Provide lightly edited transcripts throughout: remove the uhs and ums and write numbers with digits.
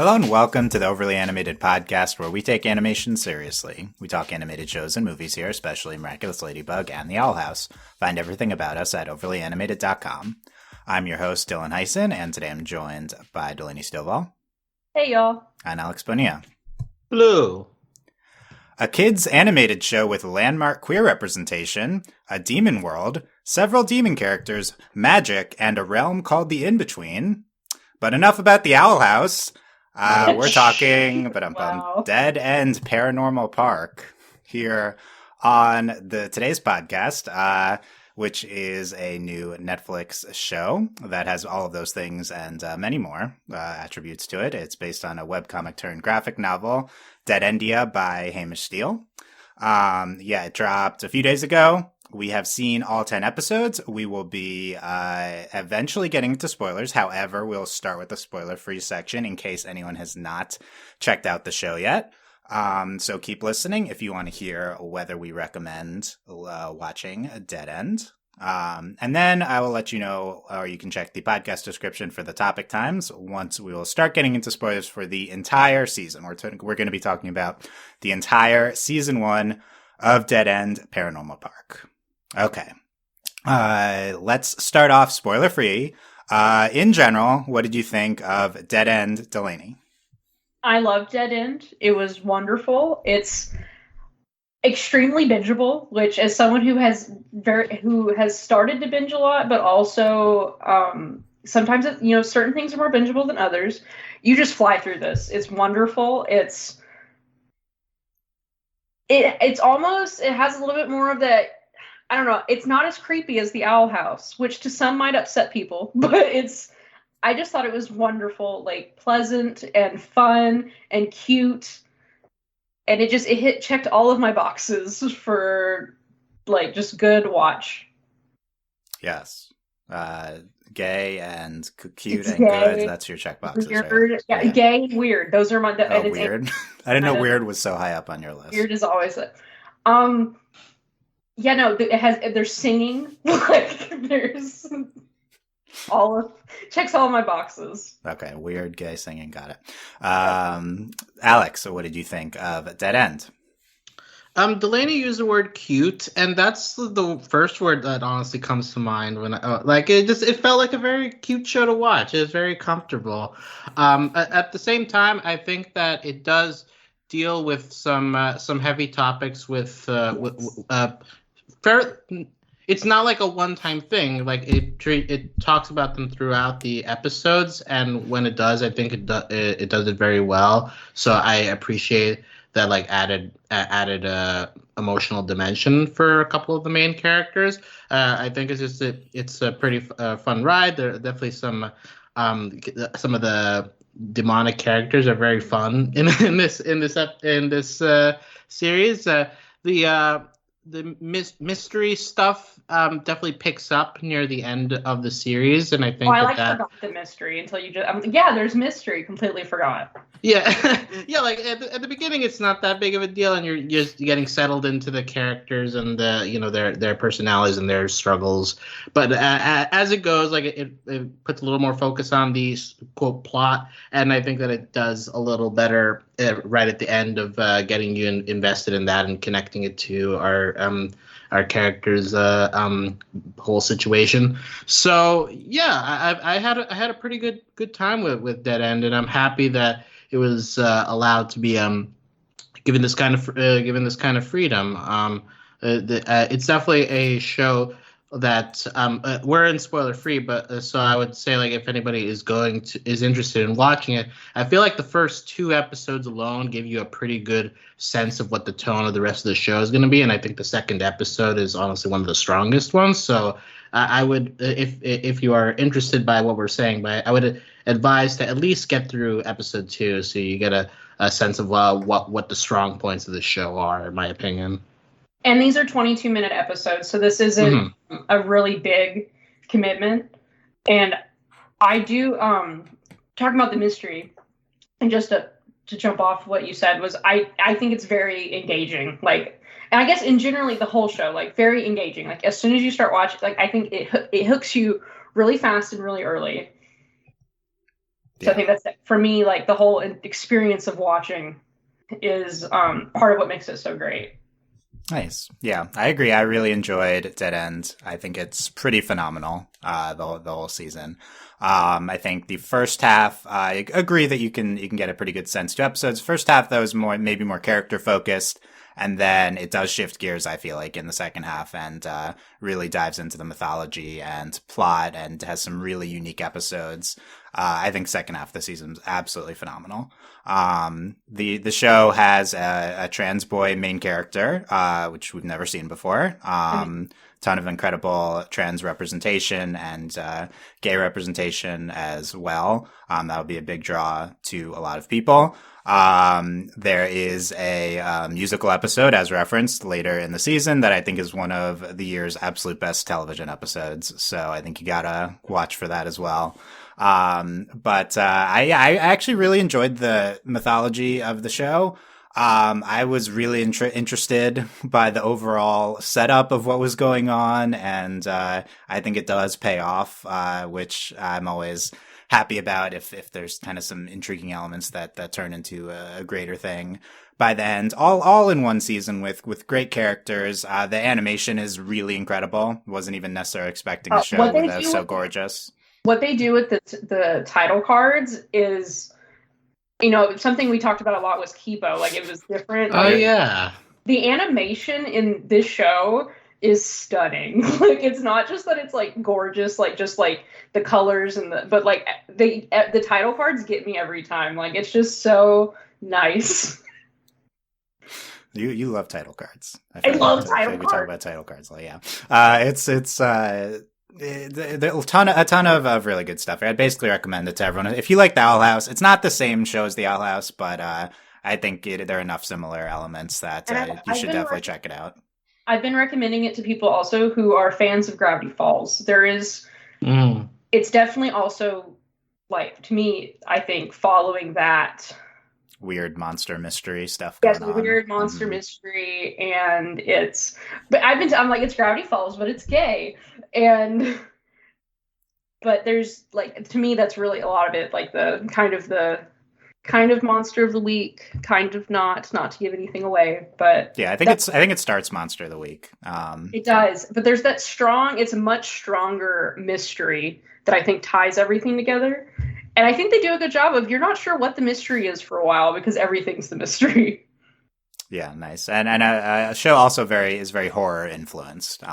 Hello and welcome to the Overly Animated Podcast, where we take animation seriously. We talk animated shows and movies here, especially Miraculous Ladybug and The Owl House. Find everything about us at overlyanimated.com. I'm your host, Dylan Hysen, and today I'm joined by Delaney Stovall. Hey, y'all. And Alex Bonilla. Hello. A kids' animated show with landmark queer representation, a demon world, several demon characters, magic, and a realm called the In-Between. But enough about The Owl House. We're talking Dead End Paranormal Park here on today's podcast, which is a new Netflix show that has all of those things and many more attributes to it. It's based on a webcomic turned graphic novel, Dead Endia by Hamish Steele. It dropped a few days ago. We have seen all 10 episodes. We will be eventually getting into spoilers. However, we'll start with the spoiler-free section in case anyone has not checked out the show yet. So keep listening if you want to hear whether we recommend watching Dead End. And then I will let you know, or you can check the podcast description for the topic times once we will start getting into spoilers for the entire season. We're going to be talking about the entire season 1 of Dead End Paranormal Park. Okay. Let's start off spoiler free. In general, what did you think of Dead End, Delaney? I love Dead End. It was wonderful. It's extremely bingeable, which as someone who has started to binge a lot, but also sometimes certain things are more bingeable than others. You just fly through this. It's wonderful. It's almost, it has a little bit more of that. I don't know. It's not as creepy as The Owl House, which to some might upset people, but I just thought it was wonderful, like pleasant and fun and cute. And it checked all of my boxes for like just good watch. Yes. Gay and cute It's and gay, good. That's your checkboxes, weird, right? yeah. Gay, weird. Those are my. Weird. I didn't know weird was so high up on your list. Weird is always it. Yeah, no, there's singing, like, there's checks all of my boxes. Okay, weird, gay, singing, got it. Alex, so what did you think of Dead End? Delaney used the word cute, and that's the first word that honestly comes to mind when it felt like a very cute show to watch. It was very comfortable. At the same time, I think that it does deal with some heavy topics it's not like a one-time thing. Like it talks about them throughout the episodes, and when it does, I think it does it very well. So I appreciate that, like added emotional dimension for a couple of the main characters. I think it's a pretty fun ride. There are definitely some of the demonic characters are very fun in this series. The mystery stuff definitely picks up near the end of the series, and I think forgot the mystery until you just. There's mystery. Completely forgot. Yeah, yeah. Like at the beginning, it's not that big of a deal, and you're just getting settled into the characters and their personalities and their struggles. But as it goes, like it puts a little more focus on the quote plot, and I think that it does a little better right at the end of getting you invested in that and connecting it to our characters' whole situation. So yeah, I had a pretty good time with Dead End, and I'm happy that it was allowed to be given this kind of freedom. It's definitely a show that we're in spoiler free, but so I would say, like, if anybody is interested in watching it, I feel like the first 2 episodes alone give you a pretty good sense of what the tone of the rest of the show is going to be, and I think the second episode is honestly one of the strongest ones. So I would, if you are interested by what we're saying, but I would advise to at least get through episode 2 so you get a sense of what the strong points of the show are, in my opinion. And these are 22-minute episodes, so this isn't a really big commitment. And I do, talking about the mystery, and just to jump off what you said, was I think it's very engaging. Like, and I guess in generally the whole show, like, very engaging. Like, as soon as you start watching, like, I think it hooks you really fast and really early. So I think that's, for me, like the whole experience of watching is part of what makes it so great. Nice. Yeah, I agree. I really enjoyed Dead End. I think it's pretty phenomenal, the whole season. I think the first half, I agree that you can get a pretty good sense to episodes. First half, though, is maybe more character focused. And then it does shift gears, I feel like, in the second half and really dives into the mythology and plot and has some really unique episodes. I think second half of the season is absolutely phenomenal. The show has a trans boy main character, which we've never seen before. Ton of incredible trans representation and gay representation as well. That'll be a big draw to a lot of people. There is a musical episode, as referenced later in the season, that I think is one of the year's absolute best television episodes. So I think you gotta watch for that as well. But I actually really enjoyed the mythology of the show. I was really interested by the overall setup of what was going on, and I think it does pay off, which I'm always happy about if there's kind of some intriguing elements that turn into a greater thing by the end. All in one season with great characters. The animation is really incredible. Wasn't even necessarily expecting a show that was so gorgeous. What they do with the title cards is, something we talked about a lot was Kipo. Like, it was different. Oh, yeah. The animation in this show is stunning. Like, it's not just that it's like gorgeous, like just like the colors but like the title cards get me every time. Like, it's just so nice. You love title cards. I love title cards. We talk about title cards. Like, yeah. It's a ton of really good stuff. I'd basically recommend it to everyone. If you like the Owl House, it's not the same show as the Owl House, but I think there are enough similar elements that you should definitely check it out. I've been recommending it to people also who are fans of Gravity Falls. There is, it's definitely also, like, to me, I think following that weird monster mystery stuff going on. Yes, weird monster mystery, and I'm like, it's Gravity Falls, but it's gay, but there's, like, to me, that's really a lot of it, like the kind of monster of the week, kind of not to give anything away, but yeah, I think it starts monster of the week. It does, but there's that it's a much stronger mystery that I think ties everything together. And I think they do a good job of, you're not sure what the mystery is for a while because everything's the mystery. Yeah, nice. And a show also is very horror influenced.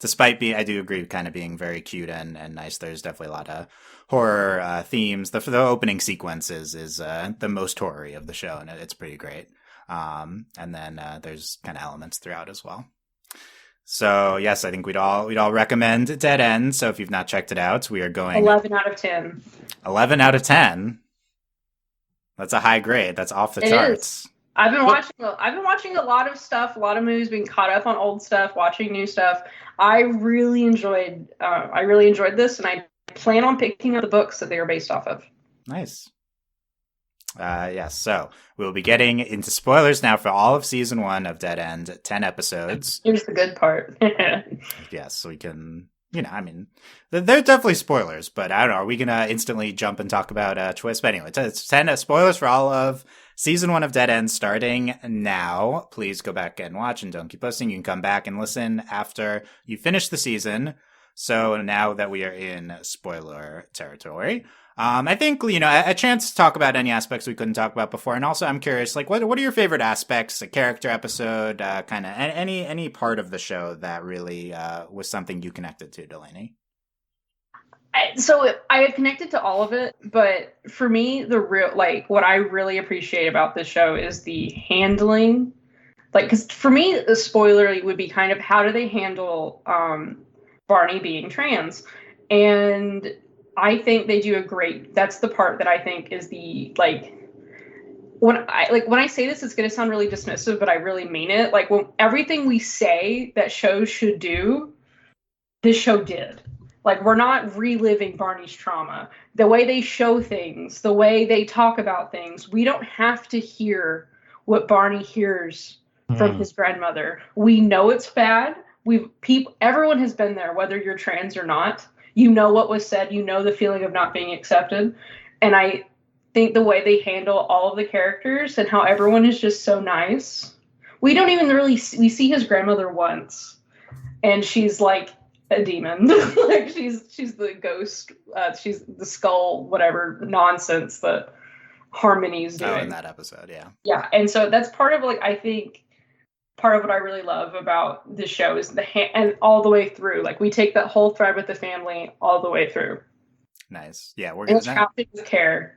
Despite I do agree kind of being very cute and nice. There's definitely a lot of horror themes. The opening sequence is the most horror-y of the show, and it's pretty great. And then there's kind of elements throughout as well. So yes, I think we'd all recommend Dead End. So if you've not checked it out, we are going 11 out of 10. 11 out of 10. That's a high grade. That's off the charts. Is. I've been watching a lot of stuff, a lot of movies, being caught up on old stuff, watching new stuff. I really enjoyed this, and I plan on picking up the books that they are based off of. Nice. Yes, so we'll be getting into spoilers now for all of season 1 of Dead End, 10 episodes. Here's the good part. Yes, so we can, I mean, they're definitely spoilers, but I don't know, are we going to instantly jump and talk about Twist? But anyway, it's 10 spoilers for all of season 1 of Dead End starting now. Please go back and watch and don't keep listening. You can come back and listen after you finish the season. So now that we are in spoiler territory, I think, a chance to talk about any aspects we couldn't talk about before. And also, I'm curious, like, what are your favorite aspects, a character episode, kind of any part of the show that really was something you connected to, Delaney? So I have connected to all of it, but for me, what I really appreciate about this show is the handling. Like, because for me, the spoiler would be kind of, how do they handle Barney being trans? And I think they do that's the part that I think is the, when I say this, it's going to sound really dismissive, but I really mean it. Like, when everything we say that shows should do, this show did. Like, we're not reliving Barney's trauma. The way they show things, the way they talk about things, we don't have to hear what Barney hears from his grandmother. We know it's bad. Everyone has been there, whether you're trans or not. You know what was said. You know the feeling of not being accepted. And I think the way they handle all of the characters and how everyone is just so nice. We don't even really we see his grandmother once, and she's like a demon. Like she's the ghost. She's the skull, whatever nonsense that Harmony's doing. Oh, in that episode, yeah. Yeah, and so that's part of I think part of what I really love about the show is and all the way through. Like we take that whole thread with the family all the way through. Nice. Yeah, we're gonna crafted with care.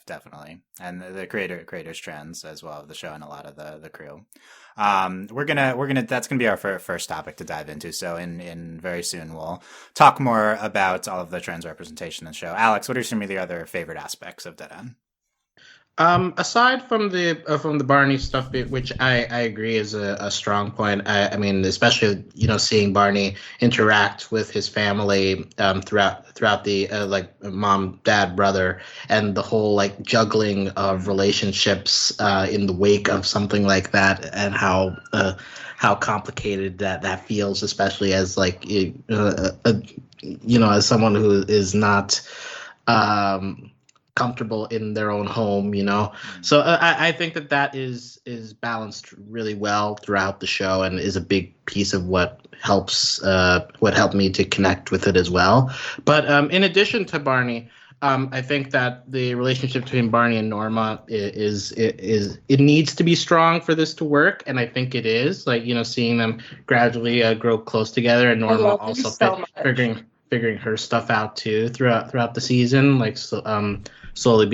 Definitely, and the creators trends as well of the show and a lot of the crew. We're gonna that's gonna be our first topic to dive into. So in very soon we'll talk more about all of the trans representation in the show. Alex, what are some of the other favorite aspects of Dead End? Aside from the Barney stuff, which I agree is a strong point. I mean, especially seeing Barney interact with his family throughout the like mom, dad, brother, and the whole like juggling of relationships in the wake of something like that, and how complicated that feels, especially as like as someone who is not comfortable in their own home, So I think that is balanced really well throughout the show, and is a big piece of what helped me to connect with it as well. But in addition to Barney, I think that the relationship between Barney and Norma is it needs to be strong for this to work, and I think it is. Like seeing them gradually grow close together, and Norma also figuring her stuff out too throughout the season, like slowly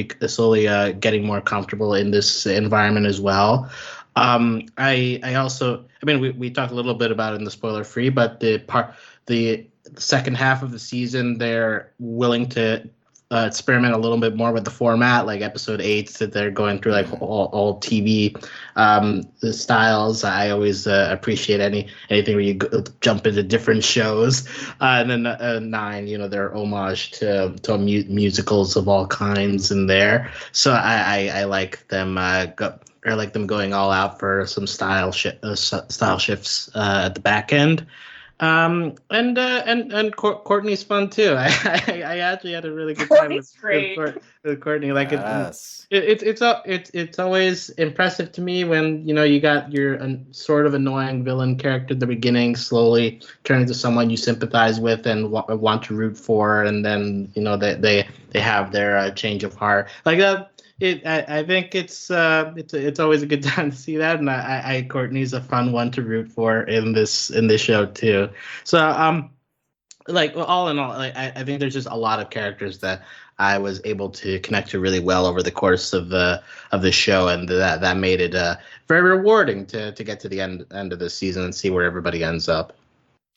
getting more comfortable in this environment as well. I also, I mean, we talked a little bit about it in the spoiler free, but the second half of the season, they're willing to experiment a little bit more with the format, like episode 8 that they're going through like all TV styles. I always appreciate anything where you jump into different shows. And then 9, their homage to musicals of all kinds in there. So I like them. I like them going all out for some style shifts at the back end. And Courtney's fun too. I actually had a really good time with Courtney. Like yes. it's always impressive to me when you got your sort of annoying villain character at the beginning slowly turn into someone you sympathize with and want to root for, and then they have their change of heart like that. I think it's always a good time to see that, and Courtney's a fun one to root for in this show too. So all in all, I think there's just a lot of characters that I was able to connect to really well over the course of the show, and that made it very rewarding to get to the end of the season and see where everybody ends up.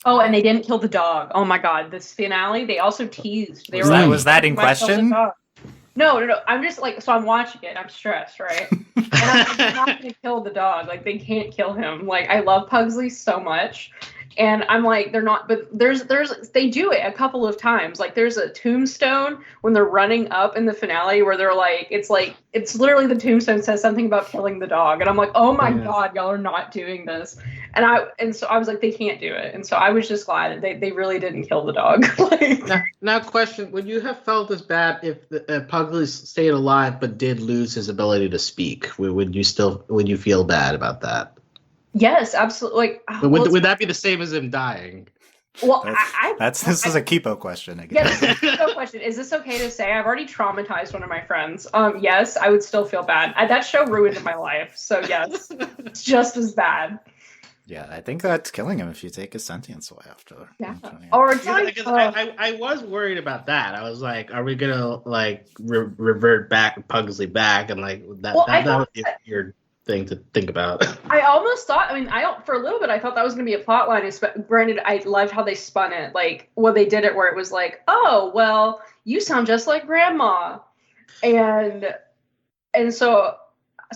Oh, and they didn't kill the dog. Oh my God, this finale they also teased. Was that in question? No. I'm just so I'm watching it. I'm stressed, right? And I'm not going to kill the dog. Like, they can't kill him. Like, I love Pugsley so much. And I'm like, they're not, but they do it a couple of times. Like, there's a tombstone when they're running up in the finale where they're it's literally the tombstone says something about killing the dog. And I'm like, oh my God, y'all are not doing this. And so I was like, they can't do it. And so I was just glad they really didn't kill the dog. Now, question, would you have felt as bad if Pugsley stayed alive but did lose his ability to speak? Would you feel bad about that? Yes, absolutely. Would that be the same as him dying? Well, this is a Kipo question again. Yeah, this is a Kipo question. Is this okay to say? I've already traumatized one of my friends. Yes, I would still feel bad. That show ruined my life. So yes, it's just as bad. Yeah, I think that's killing him if you take his sentience away after. Yeah. I was worried about that. I was like, are we gonna revert back Pugsley back and that would be a weird thing to think about. I almost thought, for a little bit, I thought that was going to be a plot line. Granted, I loved how they spun it. They did it where it was oh, well, you sound just like Grandma. And so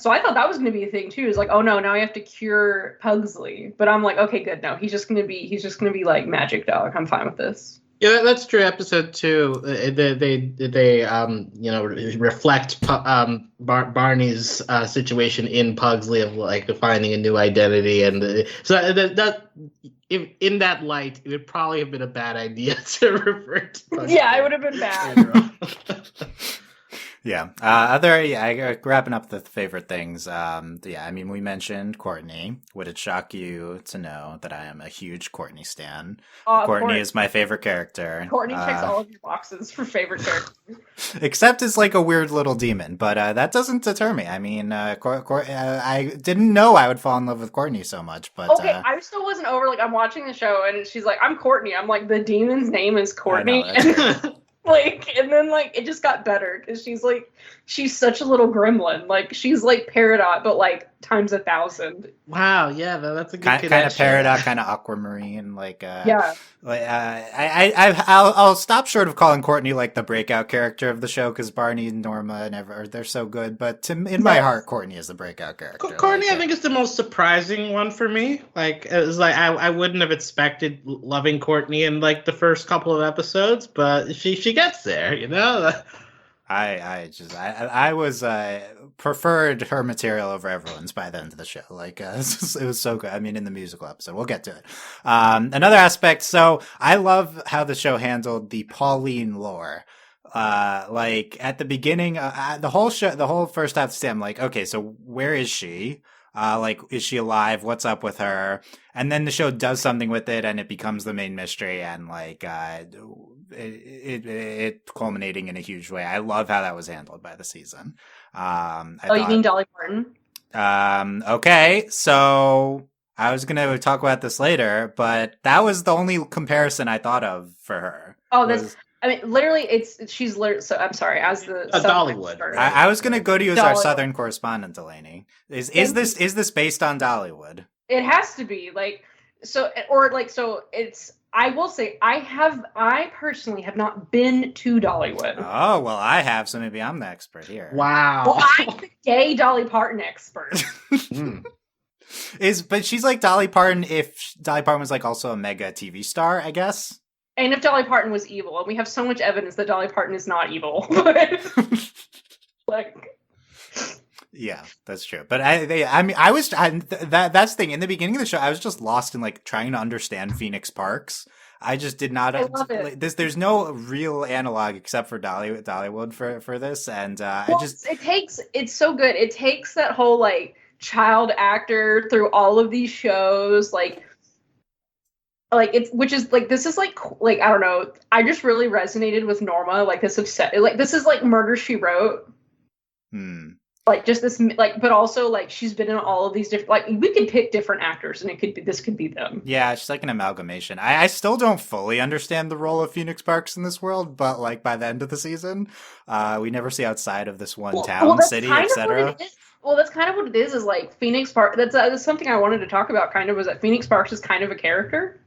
I thought that was going to be a thing too. It's oh no, now I have to cure Pugsley. But I'm okay, good. No, he's just going to be like Magic Dog. I'm fine with this. Yeah, that's true. Episode 2, they reflect Barney's situation in Pugsley of finding a new identity, and so that in that light, it would probably have been a bad idea to revert to Pugsley. Yeah, it would have been bad. Yeah. Wrapping up the favorite things. Yeah, I mean, we mentioned Courtney. Would it shock you to know that I am a huge Courtney stan? Of Courtney course, is my favorite character. Courtney checks all of your boxes for favorite character. Except as like a weird little demon, but that doesn't deter me. I mean, I didn't know I would fall in love with Courtney so much, but Okay, I still wasn't over. Like, I'm watching the show, and she's like, "I'm Courtney." I'm like, "The demon's name is I know Courtney," that's and great. like, and then like it just got better because she's such a little gremlin. Like, she's like Peridot, but like times 1,000. Wow, yeah, that's a good Kind cadet of show. Peridot, kind of Aquamarine, like Yeah. I'll stop short of calling Courtney like the breakout character of the show because Barney and Norma they're so good, but in my heart, Courtney is the breakout character. Courtney, I think, is the most surprising one for me. Like, it was like I wouldn't have expected loving Courtney in like the first couple of episodes, but she gets there, you know. I was preferred her material over everyone's by the end of the show. Like it was so good. I mean, in the musical episode, we'll get to it. Another aspect. So I love how the show handled the Pauline lore. Like at the beginning, the whole first half of the I'm like, okay, so where is she? Like, is she alive? What's up with her? And then the show does something with it, and it becomes the main mystery, and like, it culminating in a huge way. I love how that was handled by the season. You mean Dolly Parton? Okay, so I was gonna talk about this later, but that was the only comparison I thought of for her. I mean, literally, she's literally. So I'm sorry. As the Dollywood. I was gonna go to you as our Dollywood. Southern correspondent, Delaney. Is this based on Dollywood? It has to be so it's. I will say I personally have not been to Dollywood. Oh well, I have, so maybe I'm the expert here. Wow. Well, I'm the gay Dolly Parton expert. But she's like Dolly Parton if Dolly Parton was like also a mega TV star, I guess. And if Dolly Parton was evil, and we have so much evidence that Dolly Parton is not evil. Yeah, that's true. But that's the thing. In the beginning of the show, I was just lost in like trying to understand Phoenix Parks. I just did not. I love it. There's no real analog except for Dollywood for this, and it's so good. It takes that whole like child actor through all of these shows, this is like I don't know. I just really resonated with Norma, like this this is like Murder, She Wrote. Like just this, like, but also like she's been in all of these different. Like we could pick different actors, and this could be them. Yeah, it's like an amalgamation. I still don't fully understand the role of Phoenix Parks in this world, but like by the end of the season, we never see outside of this one town, city, etc. Well, that's kind of what it is like Phoenix Park. That's something I wanted to talk about. Kind of was that Phoenix Parks is kind of a character.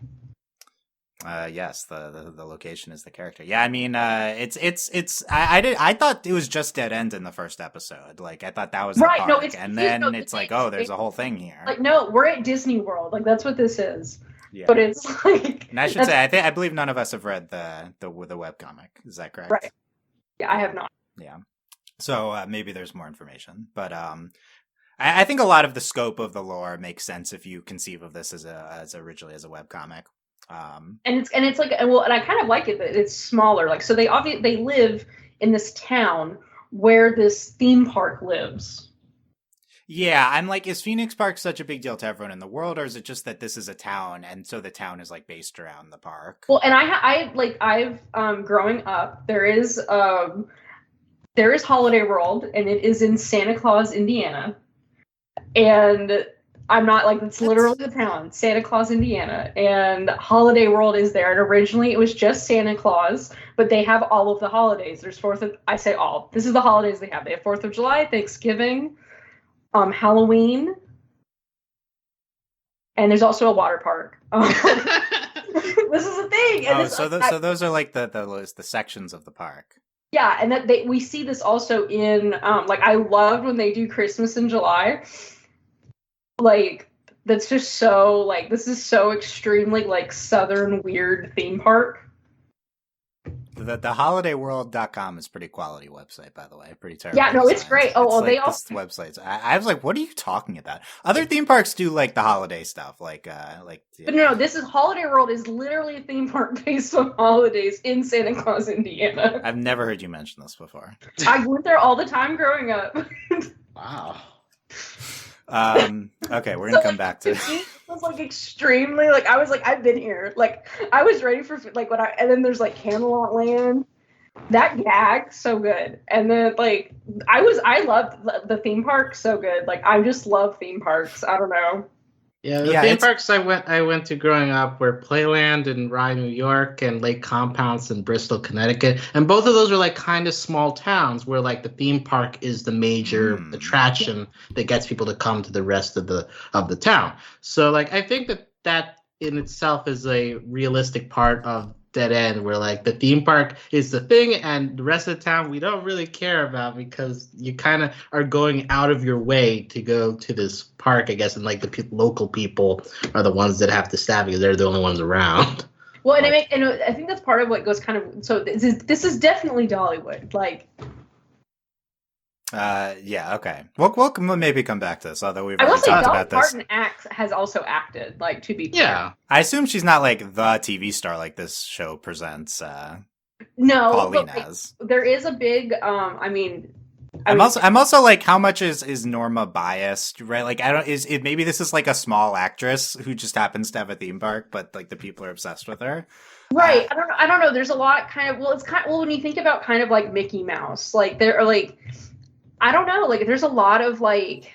Yes, the location is the character. Yeah, I mean, I thought it was just dead end in the first episode. Like I thought that was the park, and then it's like, oh, there's a whole thing here. Like, no, we're at Disney World. Like that's what this is. Yeah. But it's like, and I should say, I believe none of us have read the webcomic. Is that correct? Right. Yeah, I have not. Yeah. So maybe there's more information, but I think a lot of the scope of the lore makes sense if you conceive of this as originally as a webcomic. And it's like, well, and I kind of like it that it's smaller. Like, so they live in this town where this theme park lives. Yeah, I'm like, is Phoenix Park such a big deal to everyone in the world, or is it just that this is a town and so the town is like based around the park? Well, and I've growing up, there is Holiday World, and it is in Santa Claus, Indiana, and I'm not like, it's literally the town, Santa Claus, Indiana, and Holiday World is there. And originally it was just Santa Claus, but they have all of the holidays. There's this is the holidays they have. They have 4th of July, Thanksgiving, Halloween, and there's also a water park. This is a thing. And so those are like the sections of the park. Yeah, and we see this also in I loved when they do Christmas in July. Like that's just so like this is so extremely like southern weird theme park. The holidayworld.com is pretty quality website, by the way. Pretty terrible. Yeah, no, it's great. Oh, well, like they all this websites. I was like, what are you talking about? Other theme parks do like the holiday stuff, like. But no, this is Holiday World is literally a theme park based on holidays in Santa Claus, Indiana. I've never heard you mention this before. I went there all the time growing up. Wow. Okay, we're gonna come back to. It was like extremely like I was like I've been here, like I was ready for like and then there's like Camelot Land, that gag so good, and then like I loved the theme park so good, like I just love theme parks. I don't know. Yeah, the theme parks I went to growing up were Playland in Rye, New York, and Lake Compounce in Bristol, Connecticut. And both of those are like kind of small towns where like the theme park is the major attraction that gets people to come to the rest of the town. So like I think that in itself is a realistic part of Dead End, where like the theme park is the thing and the rest of the town we don't really care about because you kind of are going out of your way to go to this park, I guess, and like the local people are the ones that have to staff because they're the only ones around. Well, and I think that's part of what goes kind of so this is definitely Dollywood, like. Yeah, okay. We'll maybe come back to this, although we've I will already say talked Dolly about this. Parton has also acted, like, to be clear. Yeah. I assume she's not like the TV star like this show presents No, Pauline but, like, as. there is a big I'm also like, how much is Norma biased, right? Like, I don't, maybe this is like a small actress who just happens to have a theme park, but like the people are obsessed with her. Right. I don't know. There's a lot kind of, when you think about kind of like Mickey Mouse, like there are like, I don't know, like there's a lot of like,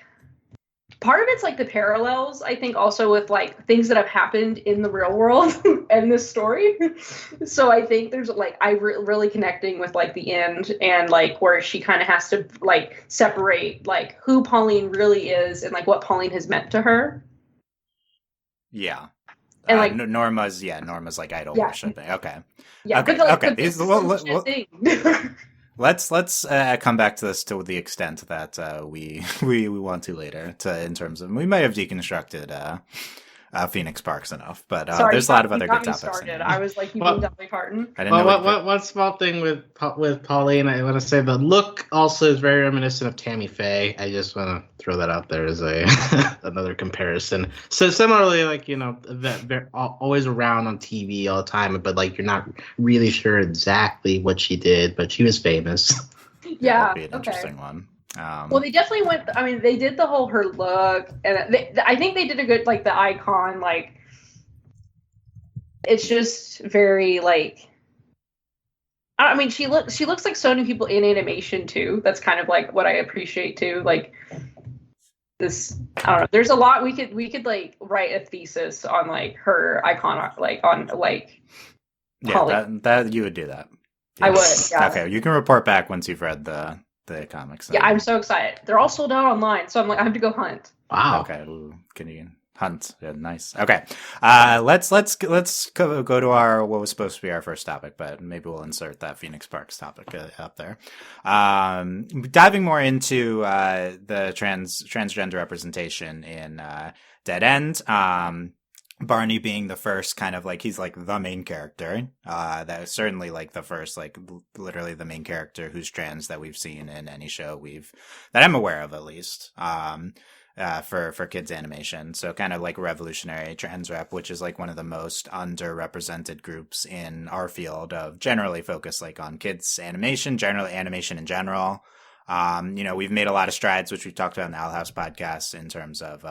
part of it's like the parallels, I think, also with like things that have happened in the real world and this story. So I think there's like, really connecting with like the end and like where she kind of has to like separate like who Pauline really is and like what Pauline has meant to her. Yeah. And like Norma's like idol worshiping. Okay. Yeah. Okay. Let's come back to this to the extent that we want to later. In terms of, we might have deconstructed Phoenix Parks enough, but there's a lot of other good topics. I was like, you mean Dolly Parton? I didn't know. One small thing with Pauline, I want to say the look also is very reminiscent of Tammy Faye. I just want to throw that out there as a another comparison. So similarly, like they're always around on TV all the time, but like you're not really sure exactly what she did, but she was famous. Yeah, that would be an interesting one. Well, they definitely went. I mean, they did the whole her look, and I think they did a good like the icon. Like, it's just very like. I mean, she looks like so many people in animation too. That's kind of like what I appreciate too. Like this, I don't know. There's a lot we could like write a thesis on like her icon, like on like. Yeah, that you would do that. Yeah. I would. Yeah. Okay, you can report back once you've read the comics. Yeah, I'm so excited. They're all sold out online, so I'm like, I have to go hunt. Wow. Okay. Ooh, can you hunt? Yeah, nice. Okay. Let's go to our what was supposed to be our first topic, but maybe we'll insert that Phoenix Parks topic up there. Diving more into the transgender representation in Dead End. Barney being the first kind of like, he's like the main character, that is certainly like the first, like literally the main character who's trans that we've seen in any show that I'm aware of at least, for kids animation. So kind of like revolutionary trans rep, which is like one of the most underrepresented groups in our field of generally focused like on kids animation, generally animation in general. We've made a lot of strides, which we've talked about in the Owl House podcast in terms of,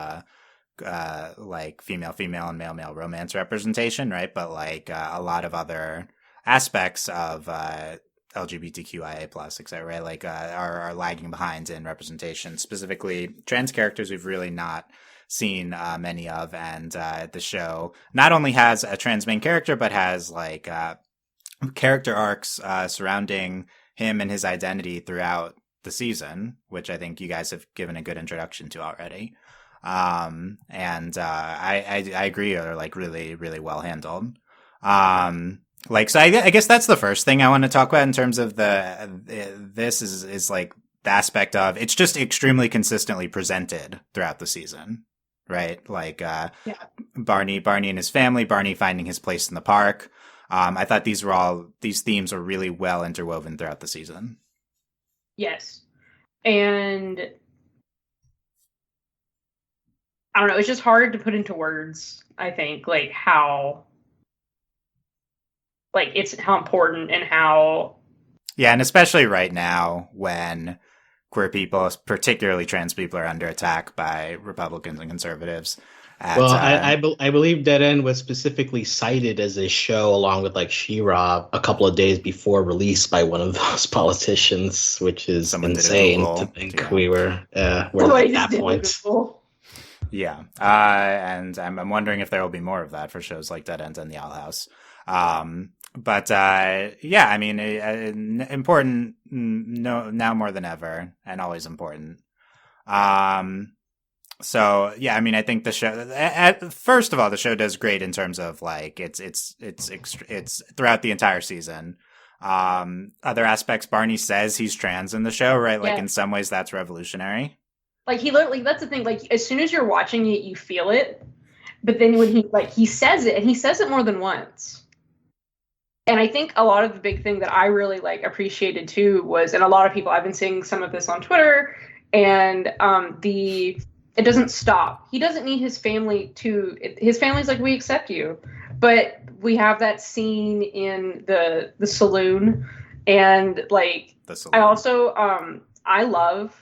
like female and male romance representation, right? But like a lot of other aspects of LGBTQIA plus, etc., right? Like are lagging behind in representation. Specifically, trans characters we've really not seen many of, and the show not only has a trans main character, but has like character arcs surrounding him and his identity throughout the season, which I think you guys have given a good introduction to already. I agree, are like really, really well handled. So I guess that's the first thing I want to talk about in terms of this is like the aspect of it's just extremely consistently presented throughout the season, right? Like, Barney and his family, Barney finding his place in the park. I thought these themes were really well interwoven throughout the season. Yes. And I don't know, it's just hard to put into words, I think, like how important and how. Yeah, and especially right now when queer people, particularly trans people, are under attack by Republicans and conservatives. I believe Dead End was specifically cited as a show along with like She-Ra a couple of days before release by one of those politicians, which is insane to think we were at that point. Yeah, and I'm wondering if there will be more of that for shows like Dead End and The Owl House. But yeah, I mean, important now more than ever, and always important. So yeah, I mean, I think the show. First of all, the show does great in terms of like it's throughout the entire season. Other aspects, Barney says he's trans in the show, right? Like in some ways, that's revolutionary. Like he literally, that's the thing. Like as soon as you're watching it, you feel it. But then when he says it, and he says it more than once. And I think a lot of the big thing that I really like appreciated too was, and a lot of people, I've been seeing some of this on Twitter, and it doesn't stop. He doesn't need his family his family's like, we accept you. But we have that scene in the saloon, and like, I also, I love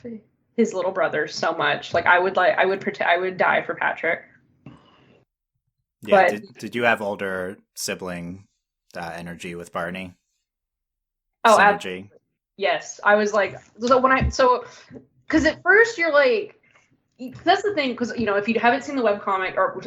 his little brother so much. Like I would die for Patrick. Yeah. But, did you have older sibling energy with Barney? Oh, synergy? Yes. I was like, because at first you're like, that's the thing, because if you haven't seen the webcomic, or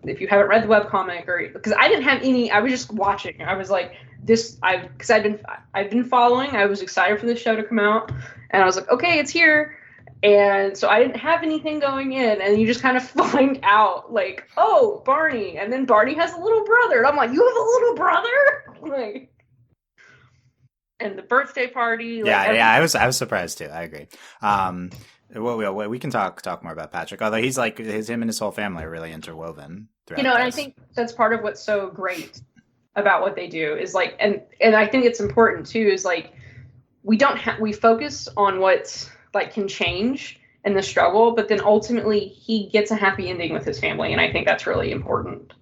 if you haven't read the webcomic, or because I didn't have any, I was just watching. I was like, because I've been following. I was excited for this show to come out, and I was like, okay, it's here. And so I didn't have anything going in, and you just kind of find out like, oh, Barney, and then Barney has a little brother, and I'm like, you have a little brother? Like, and the birthday party. Like, I was surprised too. I agree. We can talk more about Patrick, although he's like him and his whole family are really interwoven. And I think that's part of what's so great about what they do is like, and I think it's important too is like we focus on what's like can change in the struggle, but then ultimately he gets a happy ending with his family, and I think that's really important.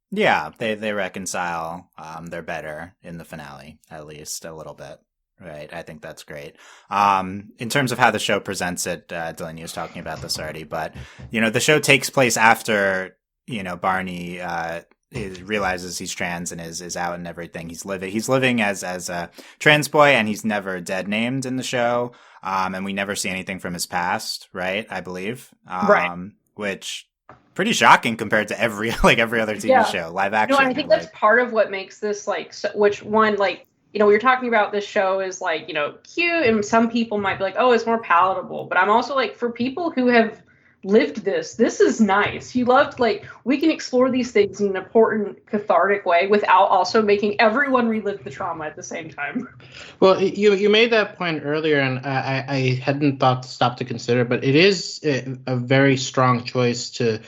Yeah, they reconcile. They're better in the finale, at least a little bit. Right, I think that's great. In terms of how the show presents it, Delaney was talking about this already, but the show takes place after Barney realizes he's trans and is out and everything. He's living as a trans boy, and he's never dead named in the show. And we never see anything from his past, right? I believe, right? Which pretty shocking compared to every other TV show, live action. No, I think that's part of what makes this like, we were talking about this show is like, cute, and some people might be like, oh, it's more palatable. But I'm also like, for people who have lived this is nice. You loved, like, we can explore these things in an important, cathartic way without also making everyone relive the trauma at the same time. Well, you made that point earlier, and I hadn't thought to stop to consider, but it is a very strong choice to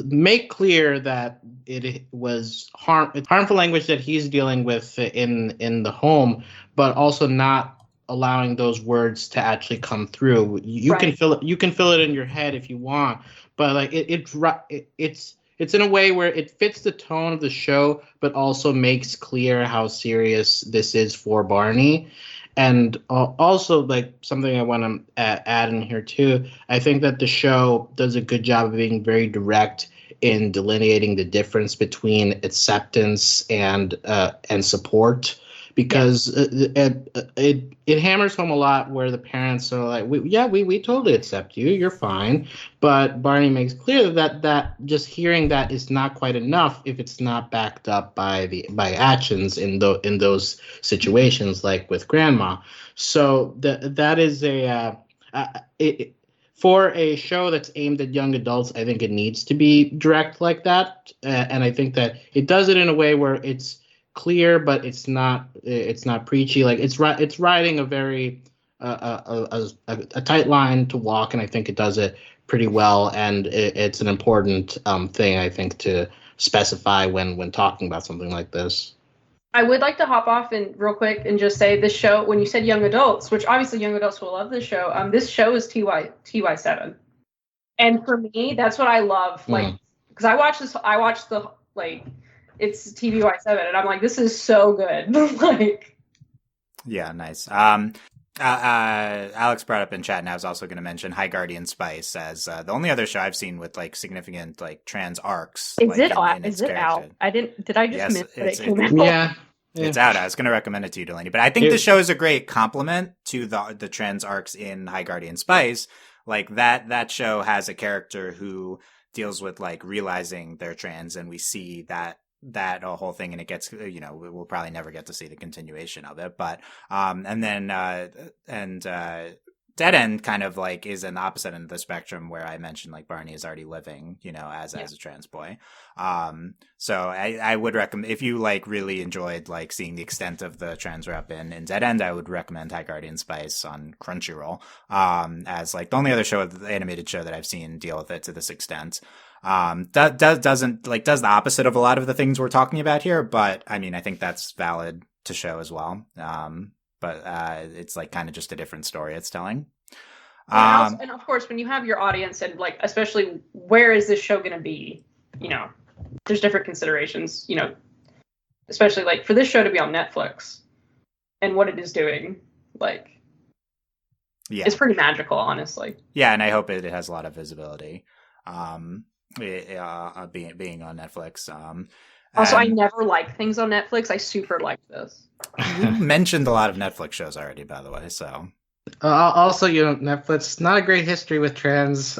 make clear that it was harmful language that he's dealing with in the home, but also not allowing those words to actually come through. You can feel it in your head if you want, but like it's in a way where it fits the tone of the show, but also makes clear how serious this is for Barney. And also, like, something I want to add in here too, I think that the show does a good job of being very direct in delineating the difference between acceptance and support. Because it hammers home a lot where the parents are like, we totally accept you, you're fine. But Barney makes clear that just hearing that is not quite enough if it's not backed up by actions in those situations, like with Grandma. So that is for a show that's aimed at young adults, I think it needs to be direct like that, and I think that it does it in a way where it's clear, but it's not preachy. Like it's riding a very a tight line to walk, and I think it does it pretty well. And it's an important thing, I think, to specify when talking about something like this. I would like to hop off and real quick and just say this show, when you said young adults, which obviously young adults will love this show is TY7. And for me, that's what I love. Like, because I watched the, like, it's TVY7, and I'm like, this is so good. Like, yeah, nice. Alex brought up in chat, and I was also going to mention High Guardian Spice as the only other show I've seen with like significant like trans arcs. Is like, it its out? Did I just miss that it came out? Yeah. It's out. I was going to recommend it to you, Delaney. But I think the show is a great complement to the trans arcs in High Guardian Spice. Like that show has a character who deals with like realizing they're trans, and we see that whole thing, and it gets, we'll probably never get to see the continuation of it. But Dead End kind of like is an opposite end of the spectrum, where I mentioned like Barney is already living, as a trans boy. So I would recommend, if you like really enjoyed like seeing the extent of the trans rep in Dead End, I would recommend High Guardian Spice on Crunchyroll, as like the only other animated show that I've seen deal with it to this extent. Does the opposite of a lot of the things we're talking about here, but I mean, I think that's valid to show as well. But it's like kind of just a different story it's telling. And of course, when you have your audience, and like, especially where is this show going to be, there's different considerations, especially like for this show to be on Netflix and what it is doing, like, it's pretty magical, honestly. Yeah. And I hope it has a lot of visibility, being on Netflix. Also, I never like things on Netflix. I super like this. You mentioned a lot of Netflix shows already, by the way, so. Also, Netflix, not a great history with trans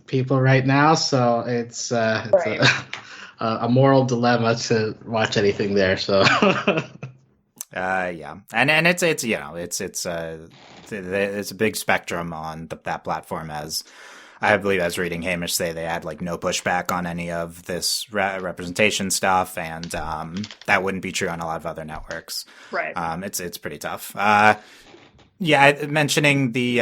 people right now, so it's a moral dilemma to watch anything there. So, yeah, and it's a big spectrum on that platform, as I believe I was reading Hamish say they had like no pushback on any of this representation stuff, and that wouldn't be true on a lot of other networks. Right. It's pretty tough. Mentioning the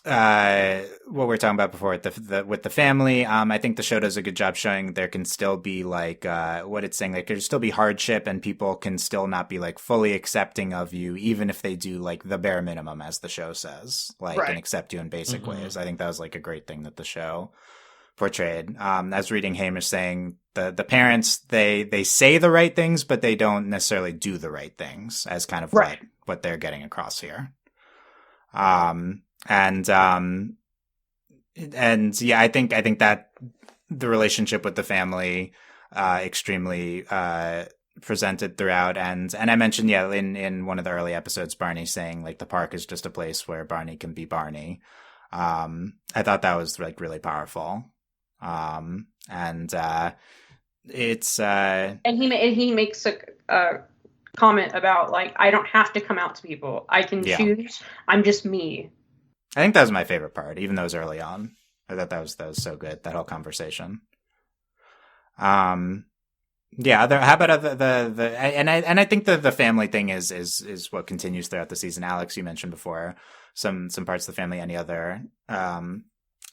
what we were talking about before with the family, I think the show does a good job showing there can still be like what it's saying, like there's still be hardship, and people can still not be like fully accepting of you, even if they do like the bare minimum, as the show says, like, and accept you in basic ways. I think that was like a great thing that the show portrayed. I was reading Hamish saying the parents, they say the right things, but they don't necessarily do the right things, as kind of what they're getting across here. And yeah, I think that the relationship with the family, extremely, presented throughout. And I mentioned, in one of the early episodes, Barney saying like the park is just a place where Barney can be Barney. I thought that was like really powerful. It's, and he makes a comment about like, I don't have to come out to people. I can choose. I'm just me. I think that was my favorite part, even though it was early on. I thought that was so good, that whole conversation. How about I think the family thing is what continues throughout the season. Alex, you mentioned before some parts of the family. Any other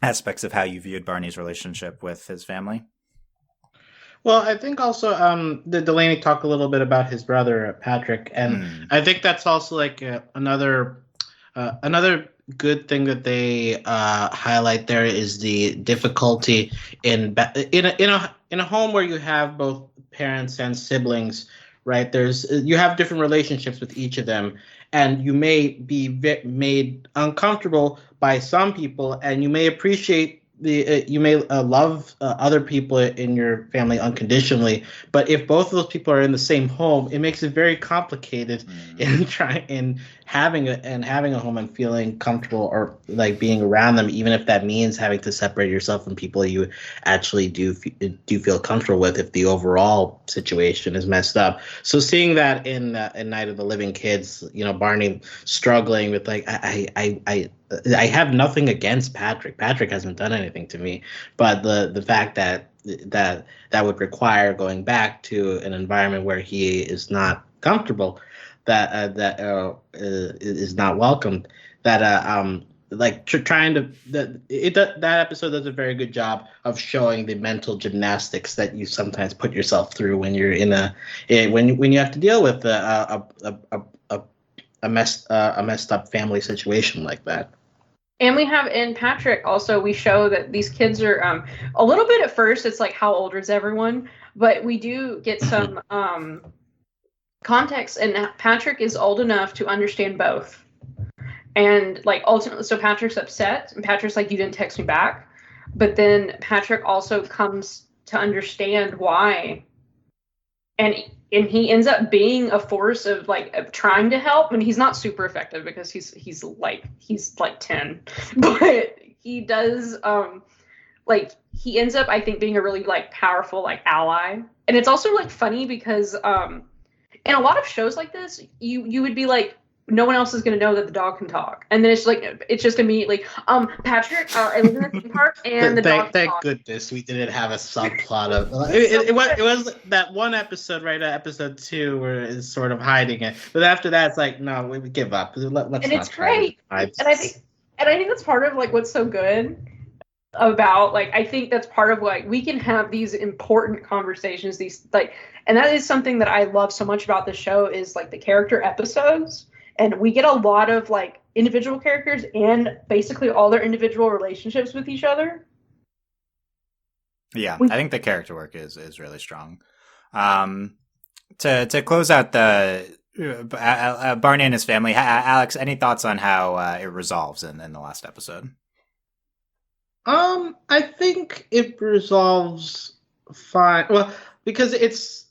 aspects of how you viewed Barney's relationship with his family? Well, I think also the Delaney talked a little bit about his brother Patrick, and I think that's also like another good thing that they highlight there is the difficulty in a home where you have both parents and siblings, right? You have different relationships with each of them, and you may be made uncomfortable by some people, and you may appreciate you may love other people in your family unconditionally, but if both of those people are in the same home, it makes it very complicated in having a home and feeling comfortable or like being around them, even if that means having to separate yourself from people you actually do feel comfortable with if the overall situation is messed up. So seeing that in Night of the Living Kids, Barney struggling with like I have nothing against Patrick. Patrick hasn't done anything to me, but the fact that would require going back to an environment where he is not comfortable, that is not welcomed. That trying to that episode does a very good job of showing the mental gymnastics that you sometimes put yourself through when you're when you have to deal with a messed up family situation like that. And we have in Patrick also, we show that these kids are a little bit at first, it's like, how old is everyone? But we do get some context, and Patrick is old enough to understand both. And like ultimately, so Patrick's upset, and Patrick's like, you didn't text me back. But then Patrick also comes to understand why. And he ends up being a force of trying to help, and he's not super effective because he's like 10, but he does he ends up, I think, being a really powerful ally. And it's also funny because in a lot of shows like this, you would be like, no one else is going to know that the dog can talk, and then it's just immediately Patrick, I live in the theme park, and the dog thank goodness we didn't have a subplot of it was that one episode, right, episode 2, where it's sort of hiding it, but after that it's like, no, we give up. Let's and it's great, and I think that's part of what's so good about I think that's part of we can have these important conversations, these and that is something that I love so much about the show is the character episodes. And we get a lot of individual characters and basically all their individual relationships with each other. Yeah, I think the character work is really strong. To close out the Barney and his family, Alex, any thoughts on how it resolves in the last episode? I think it resolves fine. Well, because it's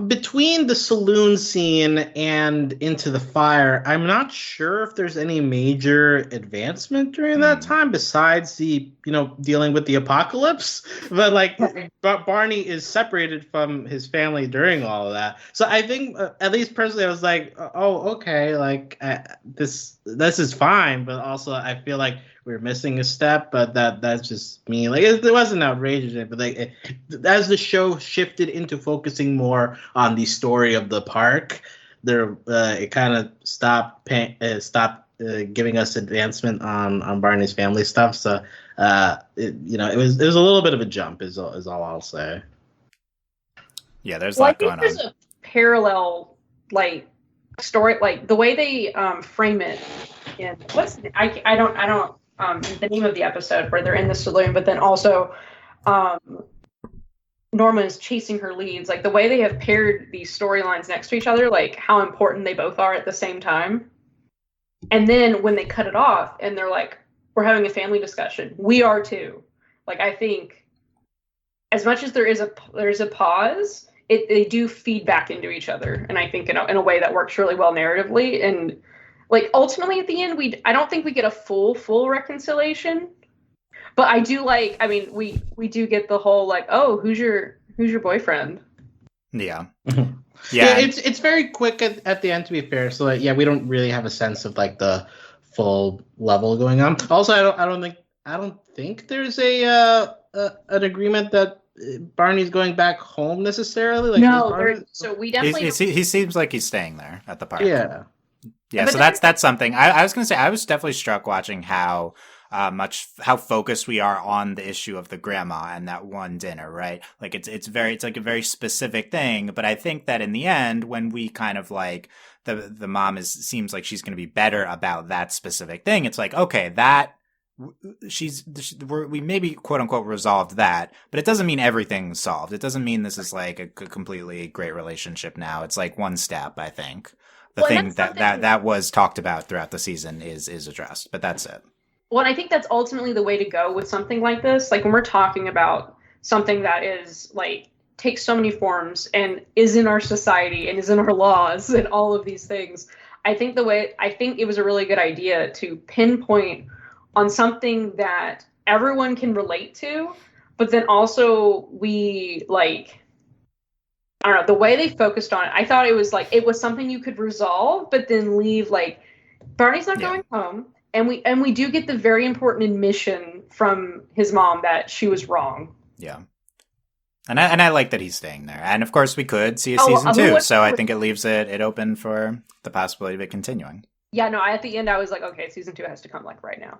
between the saloon scene and into the fire, I'm not sure if there's any major advancement during that time besides the, dealing with the apocalypse. But Barney is separated from his family during all of that. So I think, at least personally, I was like, oh, okay, this is fine. But also, I feel like we're missing a step, but that's just me. It wasn't outrageous, but as the show shifted into focusing more on the story of the park, it kind of stopped giving us advancement on Barney's family stuff. So it was a little bit of a jump, is all I'll say. Yeah, there's a lot going on. There's a parallel story, the way they frame it. In I don't the name of the episode where they're in the saloon, but then also Norma is chasing her leads. The way they have paired these storylines next to each other, how important they both are at the same time. And then when they cut it off and they're like, we're having a family discussion, we are too. I think as much as there's a pause, they do feed back into each other. And I think in a way that works really well narratively. And ultimately at the end, I don't think we get a full reconciliation, but I do we do get the whole oh, who's your boyfriend? Yeah. Yeah, it's very quick at the end, to be fair. So we don't really have a sense of the full level going on. Also, I don't think there's an agreement that Barney's going back home necessarily. No, so we definitely he seems like he's staying there at the park. Yeah. Yeah, so that's something. I was going to say, I was definitely struck watching how focused we are on the issue of the grandma and that one dinner, right? It's a very specific thing, but I think that in the end, when we kind of the mom seems like she's going to be better about that specific thing, it's okay, that we maybe quote unquote resolved that, but it doesn't mean everything's solved. It doesn't mean this is a completely great relationship now. It's one step, I think. The thing that was talked about throughout the season is addressed, but that's it. Well, I think that's ultimately the way to go with something like this. When we're talking about something that is takes so many forms and is in our society and is in our laws and all of these things, I think it was a really good idea to pinpoint on something that everyone can relate to, but then also we I don't know, the way they focused on it, I thought it was something you could resolve, but then leave Barney's not going home, and we do get the very important admission from his mom that she was wrong. Yeah. And I like that he's staying there. And of course we could see a season 2, so I think it leaves it open for the possibility of it continuing. Yeah, no, at the end I was like, okay, season 2 has to come like right now.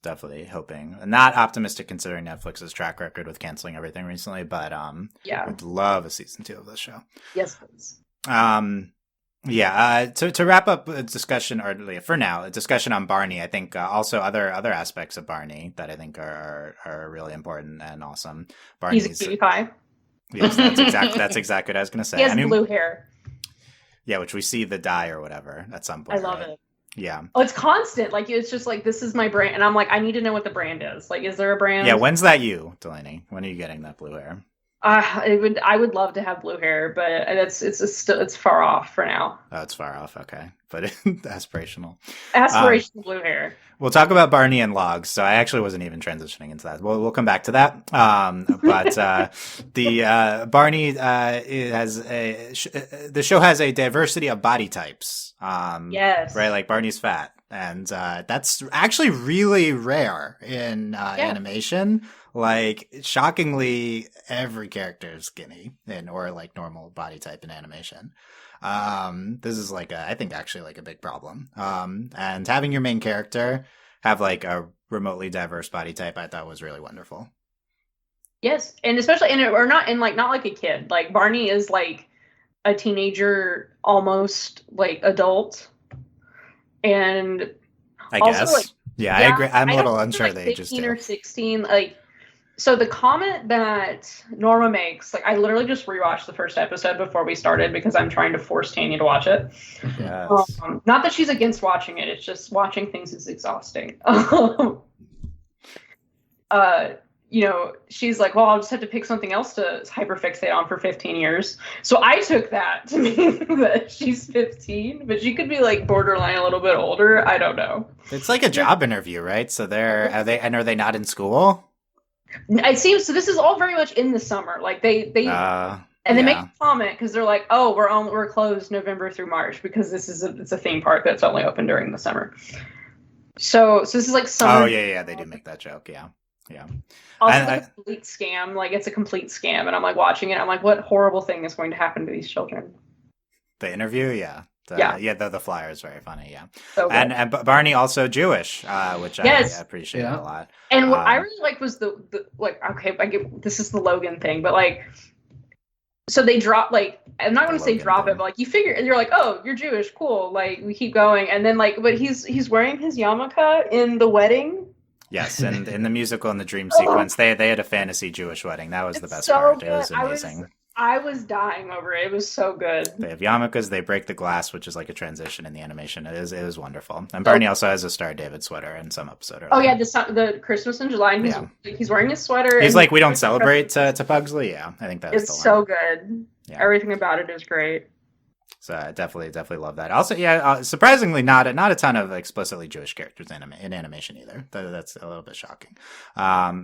Definitely hoping. Not optimistic considering Netflix's track record with canceling everything recently, but would love a season 2 of this show. Yes, please. To wrap up a discussion, or for now, a discussion on Barney, I think also other aspects of Barney that I think are really important and awesome. Barney's, he's a cutie pie. Yes, that's exactly what I was going to say. He has blue hair. Yeah, which we see the dye or whatever at some point. I love it. Yeah. Oh, it's constant. Like, it's just like, this is my brand. And I'm like, I need to know what the brand is. Like, is there a brand? Yeah, when's that you, Delaney? When are you getting that blue hair? I would love to have blue hair, but it's far off for now. Oh, it's far off. Okay. But aspirational. Aspirational blue hair. We'll talk about Barney and Logs. So I actually wasn't even transitioning into that. We'll come back to that. But the Barney the show has a diversity of body types. Yes. Right, like Barney's fat, and that's actually really rare in animation. Like, shockingly, every character is skinny or like normal body type in animation. This is I think actually like a big problem. And having your main character have like a remotely diverse body type, I thought was really wonderful. Yes, and especially not like a kid. Like, Barney is like a teenager, almost like adult, and I also, guess. I agree. I'm a little unsure they just 15 or 16. So the comment that Norma makes, like, I literally just rewatched the first episode before we started because I'm trying to force Tanya to watch it. Yes. Not that she's against watching it; it's just watching things is exhausting. She's like, well, I'll just have to pick something else to hyperfixate on for 15 years. So I took that to mean that she's 15, but she could be like borderline a little bit older. I don't know. It's like a job interview, right? So are they not in school? It seems so. This is all very much in the summer. Like they make a comment because they're like, oh, we're closed November through March because it's a theme park that's only open during the summer. So this is like summer. Oh yeah, they do make that joke. Yeah. Also, a complete scam. Like, it's a complete scam, and I'm like watching it. I'm like, what horrible thing is going to happen to these children? The interview, yeah. The flyer is very funny, yeah. So and Barney also Jewish, which I appreciate a lot. And what I really liked was the okay, I get this is the Logan thing, but like, so they drop, like, I'm not going to say drop it, but like, you figure, and you're like, oh, you're Jewish, cool. Like, we keep going, and then like, but he's wearing his yarmulke in the wedding. Yes, and in the musical and the dream sequence, they had a fantasy Jewish wedding. That was the best part. It was amazing. I was dying over it. It was so good. They have yarmulkes. They break the glass, which is like a transition in the animation. It is wonderful. And Barney also has a Star David sweater in some episode. The Christmas in July. And he's wearing his sweater. He's like, we don't celebrate to Pugsley. Yeah, I think that's so good. Yeah. Everything about it is great. So I definitely love that. Also, surprisingly, not a ton of explicitly Jewish characters in animation either. That's a little bit shocking.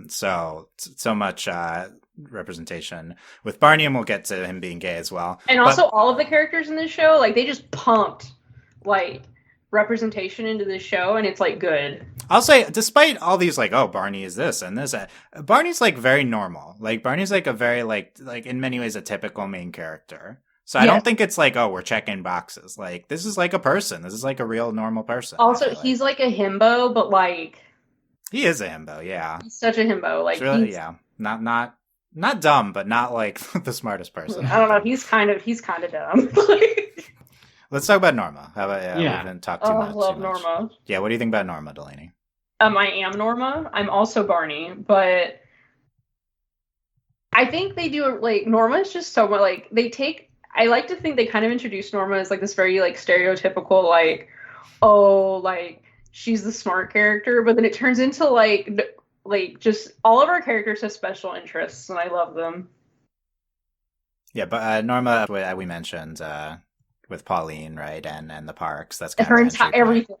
So much representation with Barney, and we'll get to him being gay as well. And also, all of the characters in this show, like, they just pumped like representation into this show, and it's like good. I'll say, despite all these like, oh, Barney is this and this, Barney's like very normal. Like, Barney's like a very like in many ways a typical main character. So I don't think it's like, oh, we're checking boxes. Like, this is like a person. This is like a real normal person. Also, he's like a himbo, but like, he is a himbo. Yeah, he's such a himbo. Like, really, not dumb, but not like the smartest person. I don't know. He's kind of dumb. Let's talk about Norma. How about we haven't talked too much. I love Norma. Yeah, what do you think about Norma, Delaney? I am Norma. I'm also Barney, but I think they do like Norma is just so much like they take. I like to think they kind of introduce Norma as like this very like stereotypical like, oh, like she's the smart character, but then it turns into like just all of our characters have special interests, and I love them. Yeah, but Norma, we mentioned with Pauline, right, and the parks. That's kind her of entire everything.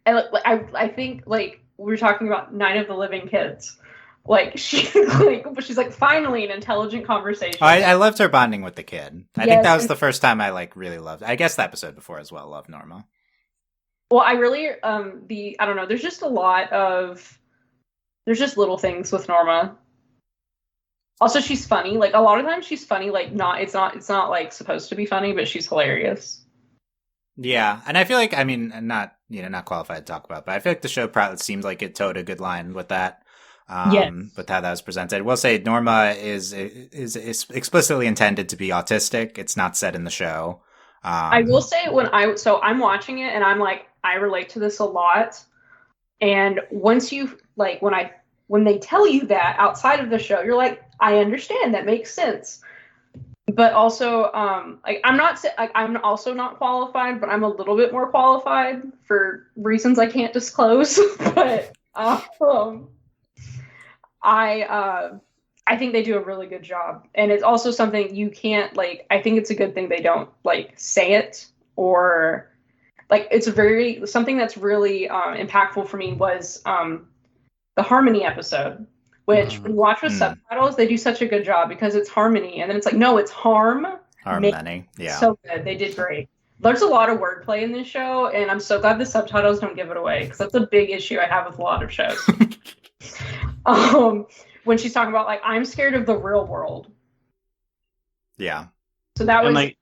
And I think like we were talking about Night of the Living Kids. Like she's like finally an intelligent conversation. Oh, I loved her bonding with the kid. I think that was the first time I like really loved. I guess the episode before as well. Loved Norma. Well, I really I don't know. There's just little things with Norma. Also, she's funny. Like a lot of times she's funny. Like it's not like supposed to be funny, but she's hilarious. Yeah, and I feel like, I mean, not not qualified to talk about. But I feel like the show probably seemed like it towed a good line with that. Yes. With how that was presented. We'll say Norma is explicitly intended to be autistic. It's not said in the show. I will say I'm watching it and I'm like, I relate to this a lot. And once you like, when they tell you that outside of the show, you're like, I understand, that makes sense. But also, I'm also not qualified, but I'm a little bit more qualified for reasons I can't disclose. But I think they do a really good job. And it's also something you can't, like, I think it's a good thing they don't, like, say it, or, like, it's something that's really impactful for me was the Harmony episode, which when you watch with subtitles, they do such a good job because it's harmony. And then it's like, no, it's harmony. Yeah. So good. They did great. There's a lot of wordplay in this show, and I'm so glad the subtitles don't give it away, because that's a big issue I have with a lot of shows. When she's talking about, like, I'm scared of the real world. Yeah. So that was like,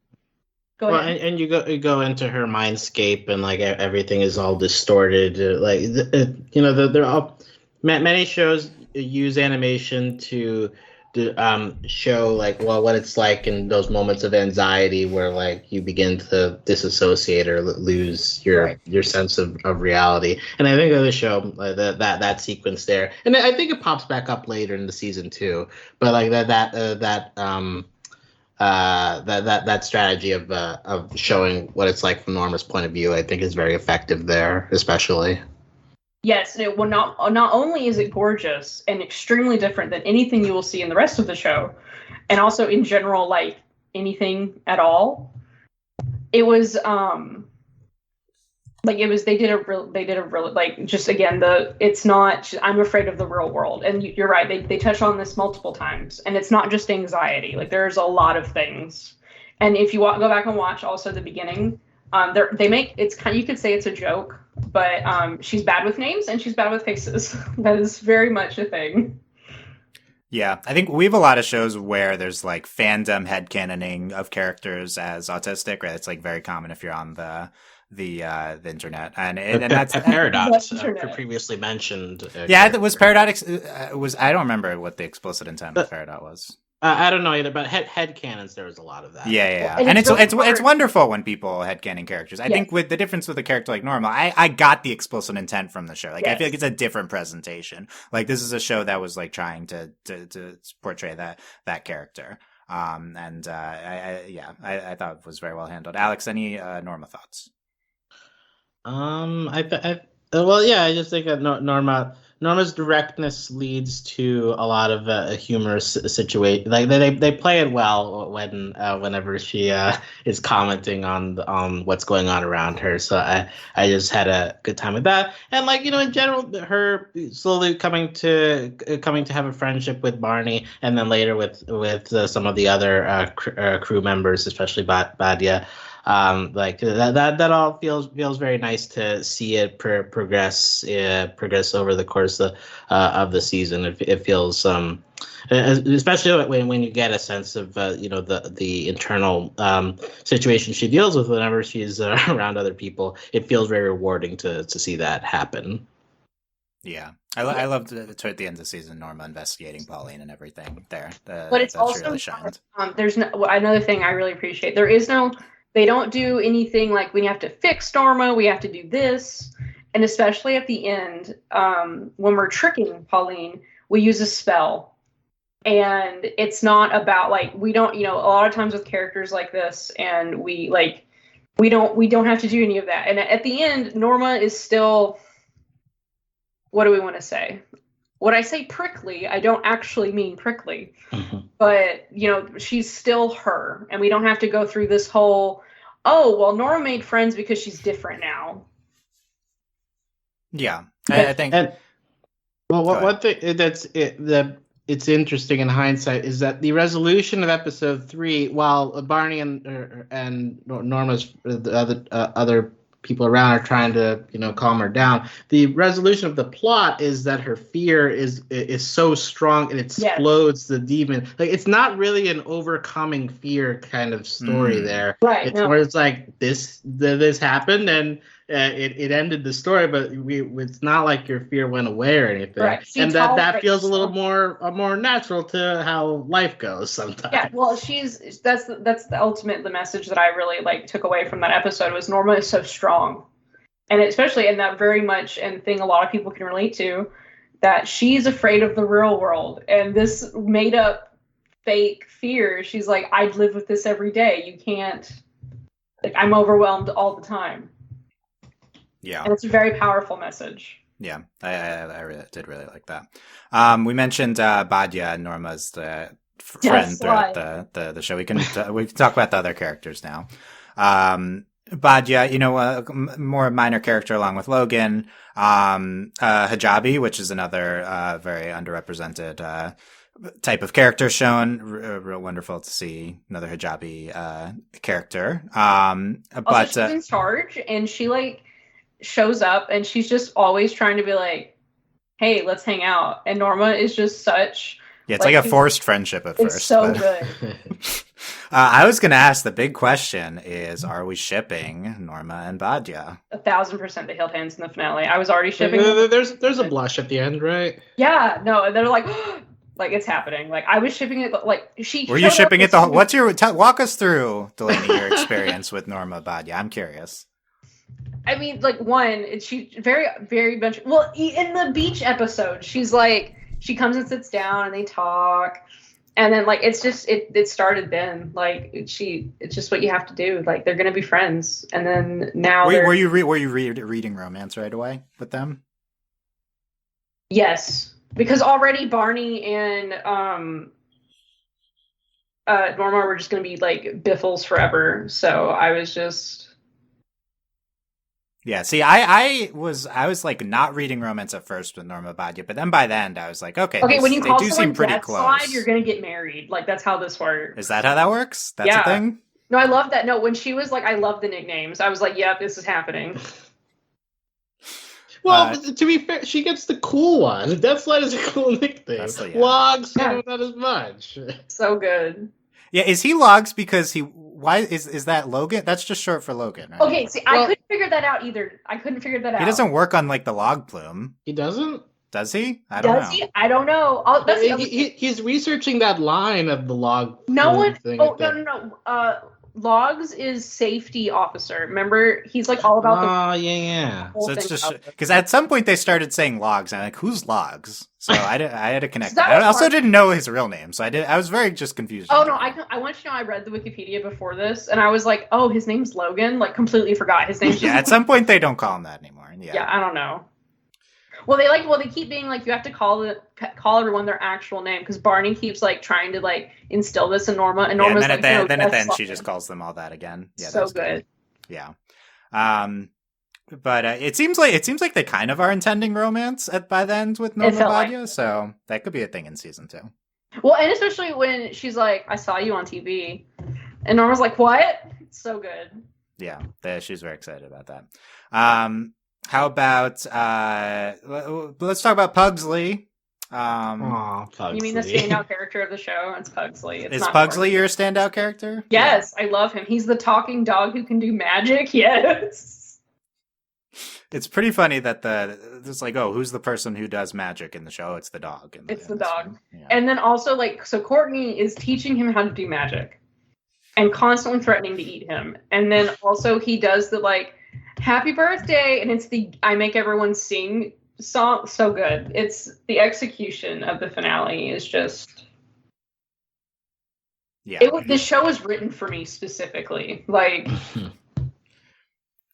go ahead. And you go into her mindscape, and like everything is all distorted. Like they're all many shows use animation to show like what it's like in those moments of anxiety where like you begin to disassociate or lose your sense of reality. And I think of the show that sequence there, and I think it pops back up later in the season too. But like that strategy of showing what it's like from Norma's point of view, I think is very effective there, especially. Yes, not only is it gorgeous and extremely different than anything you will see in the rest of the show, and also in general, like anything at all, it was they did a real like, just again, it's not, I'm afraid of the real world, and you're right, they touch on this multiple times, and it's not just anxiety, like there's a lot of things. And if you go back and watch also the beginning, they make it's kind, you could say it's a joke, but she's bad with names and she's bad with faces. That is very much a thing. Yeah, I think we have a lot of shows where there's like fandom headcanoning of characters as autistic, right? It's like very common if you're on the internet, and that's Paradox previously mentioned. Yeah, it was Paradox. I don't remember what the explicit intent of Paradox was. I don't know either, but headcanons, there was a lot of that. Yeah. And it's wonderful when people headcanon characters. I think with the difference with a character like Norma, I got the explicit intent from the show. Like, I feel like it's a different presentation. Like, this is a show that was like trying to portray that character. I thought it was very well handled. Alex, any Norma thoughts? I just think that Norma's directness leads to a lot of humorous situation. Like they play it well whenever she is commenting on what's going on around her. So I just had a good time with that. And like, in general, her slowly coming to have a friendship with Barney, and then later with some of the other crew members, especially Badia. Like that all feels very nice to see it progress over the course of the season. It feels especially when you get a sense of the internal situation she deals with whenever she's around other people. It feels very rewarding to see that happen. Yeah, I loved toward the end of the season, Norma investigating Pauline and everything there. But it's also really shined. There's another thing I really appreciate. They don't do anything like, we have to fix Norma, we have to do this. And especially at the end, when we're tricking Pauline, we use a spell. And it's not about like, we don't, a lot of times with characters like this, and we don't have to do any of that. And at the end, Norma is still, what do we want to say? When I say prickly, I don't actually mean prickly, but she's still her, and we don't have to go through this whole, Norma made friends because she's different now. Yeah, I think. One thing it's interesting in hindsight is that the resolution of episode 3, while Barney and Norma's the other people around are trying to calm her down, the resolution of the plot is that her fear is so strong, it explodes the demon. Like, it's not really an overcoming fear kind of story there. Right. It's where it's like this happened, and it ended the story, but it's not like your fear went away or anything. Right. And that feels a little more natural to how life goes sometimes. Yeah, well, that's the message that I really like took away from that episode was Norma is so strong. And especially in that very much and thing a lot of people can relate to, that she's afraid of the real world. And this made up fake fear, she's like, I'd live with this every day. You can't, like, I'm overwhelmed all the time. Yeah. And it's a very powerful message. Yeah, I did really like that. We mentioned Badya, Norma's friend throughout the show. We can talk about the other characters now. Badya, more minor character along with Logan. Hijabi, which is another very underrepresented type of character shown. Real wonderful to see another hijabi character. But she's in charge, and she like shows up, and she's just always trying to be like, "Hey, let's hang out." And Norma is just such. Yeah, it's like a forced friendship at first. It's so good. I was going to ask, the big question is, are we shipping Norma and Badya? 1,000% they held hands in the finale. I was already shipping. There's a blush at the end, right? Yeah, no, they're like, like it's happening. Like I was shipping it, like she. Were you shipping it? What's your walk us through, Delaney, your experience with Norma Badya? I'm curious. I mean, like she very, very much. Well, in the beach episode, she's like, she comes and sits down and they talk, and then like it's just it started then. Like it's just what you have to do. Like they're gonna be friends, and then now. Were you reading romance right away with them? Yes, because already Barney and Norma were just gonna be like biffles forever. So I was just. Yeah, see, I was like not reading romance at first with Norma Badya, but then by the end I was like, okay, when you they call do seem pretty close. Slide, you're gonna get married. Like that's how this works. Is that how that works? That's a thing? No, I love that. No, when she was like, I love the nicknames. I was like, yep, this is happening. Well, to be fair, she gets the cool one. Death Slide is a cool nickname. Logs, not as much. So good. Yeah, is he Logs because why is that Logan? That's just short for Logan, right? Okay, see, I couldn't figure that out either. I couldn't figure that out. He doesn't work on like the log plume. He doesn't? Does he? I don't know. Does he? I don't know. He's researching that line of the log. No one. Oh no. Logs is safety officer. Remember, he's like all about the. Oh yeah. So it's just because at some point they started saying Logs, and I'm like, who's Logs? So I had to connect. I also didn't know his real name, so I was very just confused. Oh no, I want you to know I read the Wikipedia before this, and I was like, oh, his name's Logan. Like completely forgot his name. Yeah, at some point they don't call him that anymore. Yeah, I don't know. Well, they keep being like, you have to call everyone their actual name, because Barney keeps like trying to like instill this in Norma, and Norma's and then at the end she just calls them all that again. Yeah, so good. Yeah, but it seems like they kind of are intending romance by the end with Norma Badya, so that could be a thing in season 2. Well, and especially when she's like, "I saw you on TV," and Norma's like, "What?" It's so good. Yeah, she's very excited about that. How about let's talk about Pugsley. Pugsley. You mean the standout character of the show? It's Pugsley. Is Pugsley your standout character? Yes, yeah. I love him. He's the talking dog who can do magic. Yes. It's pretty funny that it's like, oh, who's the person who does magic in the show? It's the dog. It's the dog. Yeah. And then also like, so Courtney is teaching him how to do magic and constantly threatening to eat him. And then also he does the like, happy birthday, and it's the I make everyone sing song. So good. It's the execution of the finale is just the show was written for me specifically. Like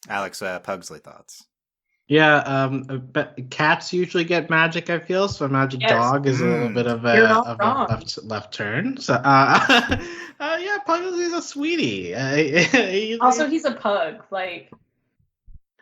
Alex, Pugsley thoughts. Yeah, but cats usually get magic, I feel, so magic dog is a little bit of a left turn. So yeah, Pugsley's a sweetie. Also he's a pug, like.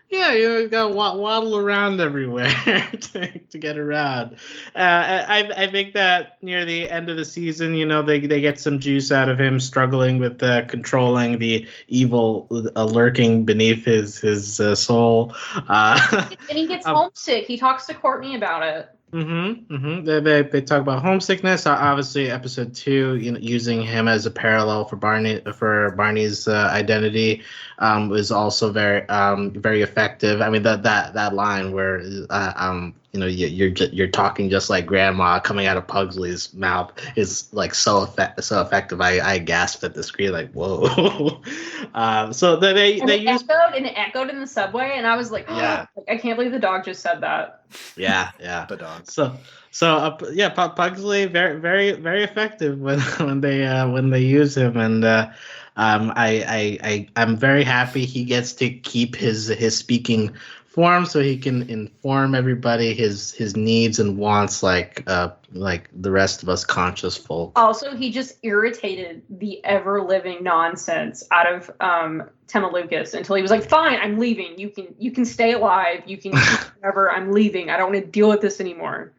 Yeah, you got to waddle around everywhere to get around. I think that near the end of the season, they get some juice out of him struggling with controlling the evil lurking beneath his soul. And he gets homesick. He talks to Courtney about it. They talk about homesickness. Obviously, episode 2, using him as a parallel for Barney's identity, is also very effective. I mean that line where you're talking just like grandma coming out of Pugsley's mouth is like so effective. I gasped at the screen like whoa. So they use it echoed in the subway, and I was like, yeah. I can't believe the dog just said that. Yeah. The dog. Pugsley very effective when they use him, and I'm very happy he gets to keep his speaking form so he can inform everybody his needs and wants like the rest of us conscious folk. Also, he just irritated the ever living nonsense out of Tema Lucas until he was like, "Fine, I'm leaving. You can stay alive. You can whatever. I'm leaving. I don't want to deal with this anymore."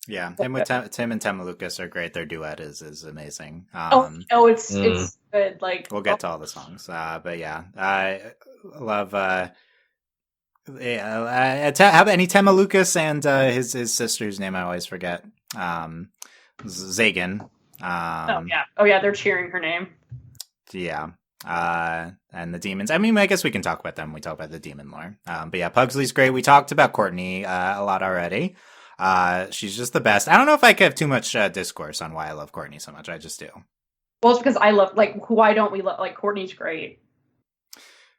Yeah, Tim and Tema Lucas are great. Their duet is amazing. It's good. Like we'll get to all the songs, but yeah, I love. How about any Tema Lucas and his sister's name I always forget. Zagan. They're cheering her name. Yeah. And the demons. I mean, I guess we can talk about them when we talk about the demon lore. But yeah, Pugsley's great. We talked about Courtney a lot already. She's just the best. I don't know if I could have too much discourse on why I love Courtney so much. I just do. Well, it's because I love, why don't we love, Courtney's great.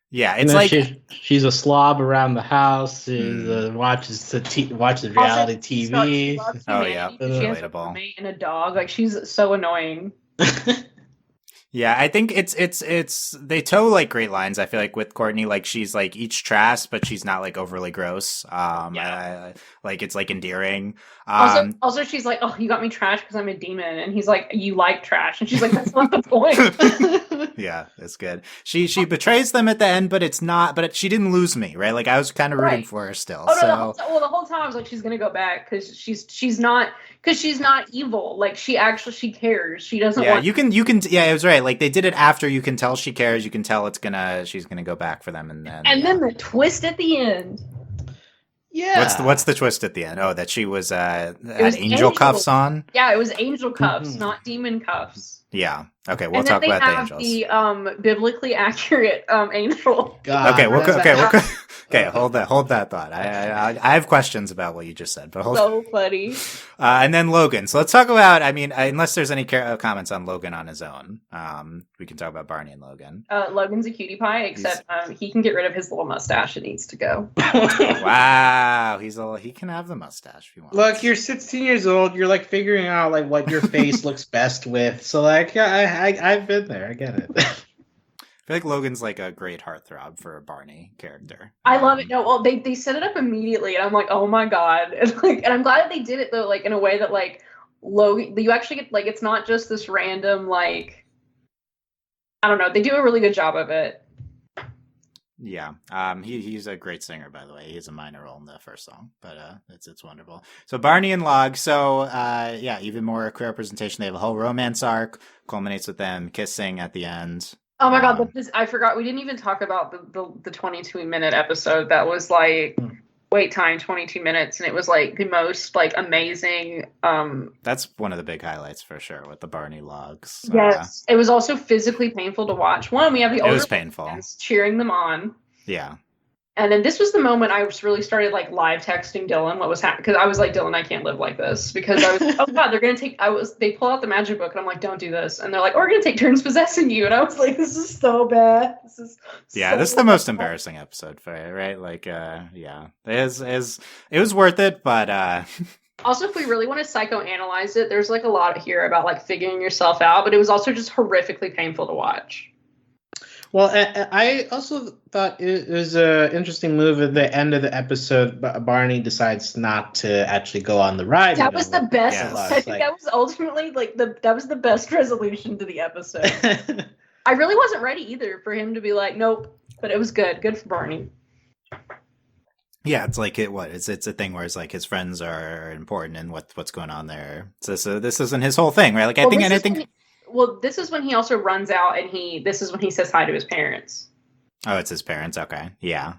Yeah, it's like she's a slob around the house. She watches reality TV. She loves humanity. She has a roommate and a dog. Like, she's so annoying. Yeah, I think it's they toe like great lines. I feel like with Courtney, like she's like eats trash, but she's not like overly gross. Like it's like endearing. Also, she's like, "Oh, you got me trash because I'm a demon," and he's like, "You like trash," and she's like, "That's not the point." Yeah, it's good. She betrays them at the end, but it's not. But she didn't lose me, right? Like I was kind of rooting for her still. The whole time I was like, she's gonna go back because she's not evil. Like she cares. She doesn't. Yeah, you can. Yeah, it was right. Like they did it after. You can tell she cares. You can tell she's gonna go back for them, and then the twist at the end. Yeah. What's the twist at the end? Oh, that she was had angel cuffs on. Yeah, it was angel cuffs, not demon cuffs. Yeah. Okay, we'll talk about the angels. The biblically accurate angel. God, okay. Hold that thought. I have questions about what you just said, but hold. So funny. And then Logan. So let's talk about. I mean, unless there's any comments on Logan on his own, we can talk about Barney and Logan. Logan's a cutie pie, except he can get rid of his little mustache. It needs to go. Wow, he can have the mustache if you want. Look, you're 16 years old. You're like figuring out like what your face looks best with. So like, I've been there. I get it. I feel like Logan's like a great heartthrob for a Barney character. I love it. No, well, they set it up immediately, and I'm like, oh my god, and I'm glad that they did it though, like in a way that like Logan, you actually get like it's not just this random like, I don't know. They do a really good job of it. Yeah, he's a great singer, by the way. He has a minor role in the first song, but it's wonderful. So Barney and Log. So even more queer representation. They have a whole romance arc, culminates with them kissing at the end. Oh my god, I forgot we didn't even talk about the 22-minute episode that was like wait time 22 minutes, and it was like the most like amazing. That's one of the big highlights for sure with the Barney Logs. Yes, it was also physically painful to watch. One, we have the older painful cheering them on. Yeah. And then this was the moment I really started like live texting Dylan what was happening, because I was like, Dylan, I can't live like this, because I was oh god, they're gonna take. They pull out the magic book, and I'm like, don't do this, and they're like, we're gonna take turns possessing you, and I was like, this is so bad. This is this is the most embarrassing episode for it, right? Like, it was worth it, but also, if we really want to psychoanalyze it, there's like a lot here about like figuring yourself out, but it was also just horrifically painful to watch. Well, I also thought it was an interesting move at the end of the episode. Barney decides not to actually go on the ride. That was the best. Yes. I think that was ultimately that was the best resolution to the episode. I really wasn't ready either for him to be like, nope, but it was good. Good for Barney. Yeah, it's like it's a thing where it's like his friends are important and what's going on there. So this isn't his whole thing, right? Like I think. Well, this is when he also runs out, and this is when he says hi to his parents. Oh, it's his parents. Okay, yeah.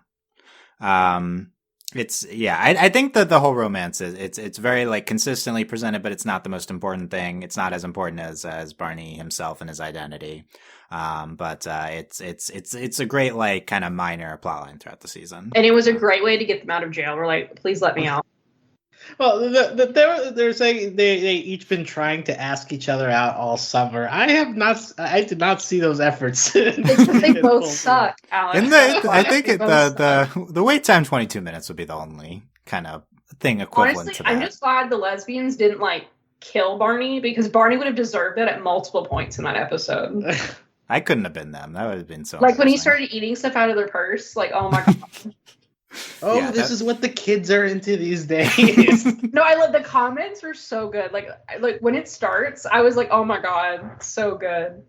I think that the whole romance is it's very like consistently presented, but it's not the most important thing. It's not as important as Barney himself and his identity. But it's a great like kind of minor plotline throughout the season. And it was a great way to get them out of jail. We're like, please let me out. Well, they're saying they each been trying to ask each other out all summer. I did not see those efforts. They both suck, Alex. I think the wait time 22 minutes would be the only kind of thing equivalent Honestly, to that. I'm just glad the lesbians didn't like kill Barney, because Barney would have deserved it at multiple points in that episode. I couldn't have been them. That would have been so like when he embarrassing. started eating stuff out of their purse, like, oh my god. This is what the kids are into these days. No, I love the comments were so good. Like when it starts, I was like, oh my god, so good.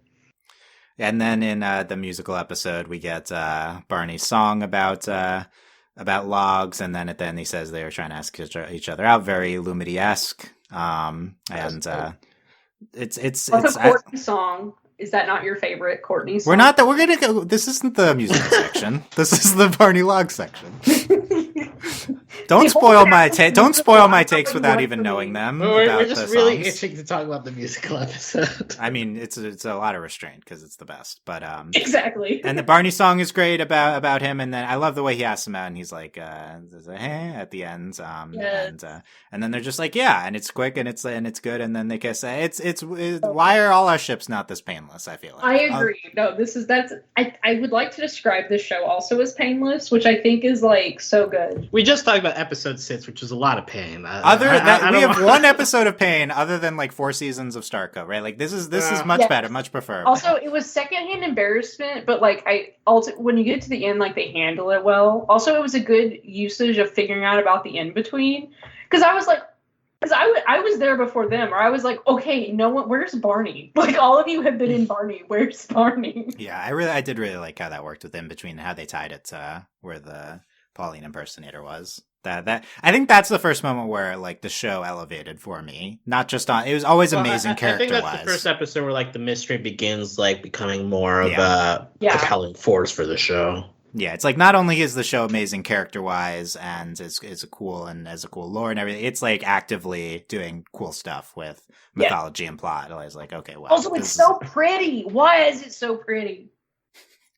And then in the musical episode, we get Barney's song about logs, and then at the end he says they were trying to ask each other out, very Lumity-esque. It's also Courtney's song. Is that not your favorite Courtney song? We're gonna go. This isn't the musical section. This is the Barney Logs section. Don't spoil my takes without even knowing them. We're just really itching to talk about the musical episode. I mean, it's a lot of restraint because it's the best. But exactly. And the Barney song is great about him, and then I love the way he asks him out, and he's like, at the end, and then they're just like, yeah, and it's quick and it's good, and then they can say it's why are all our ships not this painless? I feel like I agree. No, I would like to describe this show also as painless, which I think is like so good. We just talked about episode 6, which was a lot of pain. We have one episode of pain, other than like 4 seasons of Starco, right? Like this is much better, much preferable. Also, it was secondhand embarrassment, but like when you get to the end, like they handle it well. Also, it was a good usage of figuring out about the in between, because I was like, I was there before them, or I was like, okay, where's Barney? Like all of you have been in Barney. Where's Barney? Yeah, I did really like how that worked with in between and how they tied it to where the Pauline impersonator was. That I think that's the first moment where like the show elevated for me. Not just it was always amazing character-wise. I think that's the first episode where like the mystery begins like becoming more of a compelling force for the show. Yeah, it's like not only is the show amazing character-wise and is a cool and has a cool lore and everything, it's like actively doing cool stuff with mythology and plot. I was like, okay, wow. Also, it's so pretty. Why is it so pretty?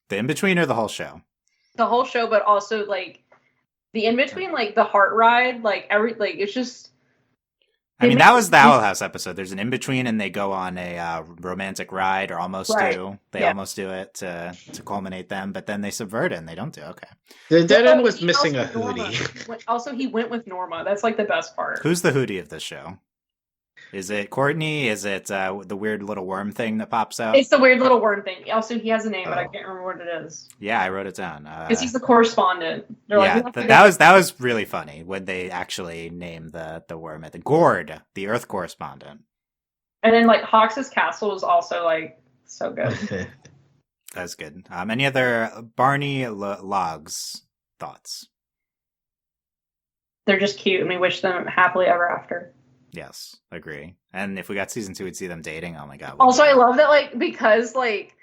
The in-between or the whole show? The whole show, but also like the in-between, like the heart ride, it's just... I mean, that was the Owl House episode. There's an in-between, and they go on a romantic ride, or almost do. They almost do it to culminate them, but then they subvert it, and they don't do. Okay. The dead end was missing a hootie. Also, he went with Norma. That's like the best part. Who's the hootie of this show? Is it Courtney? Is it the weird little worm thing that pops out? It's the weird little worm thing. Also, he has a name, but I can't remember what it is. Yeah, I wrote it down. Because he's the correspondent. That was really funny when they actually named the worm at the Gord, the Earth correspondent. And then like Hawks' Castle was also like so good. That's good. Any other Barney Logs thoughts? They're just cute, and we wish them happily ever after. Yes, agree. And if we got season 2, we'd see them dating. Oh my god. Also, I love that, like, because, like,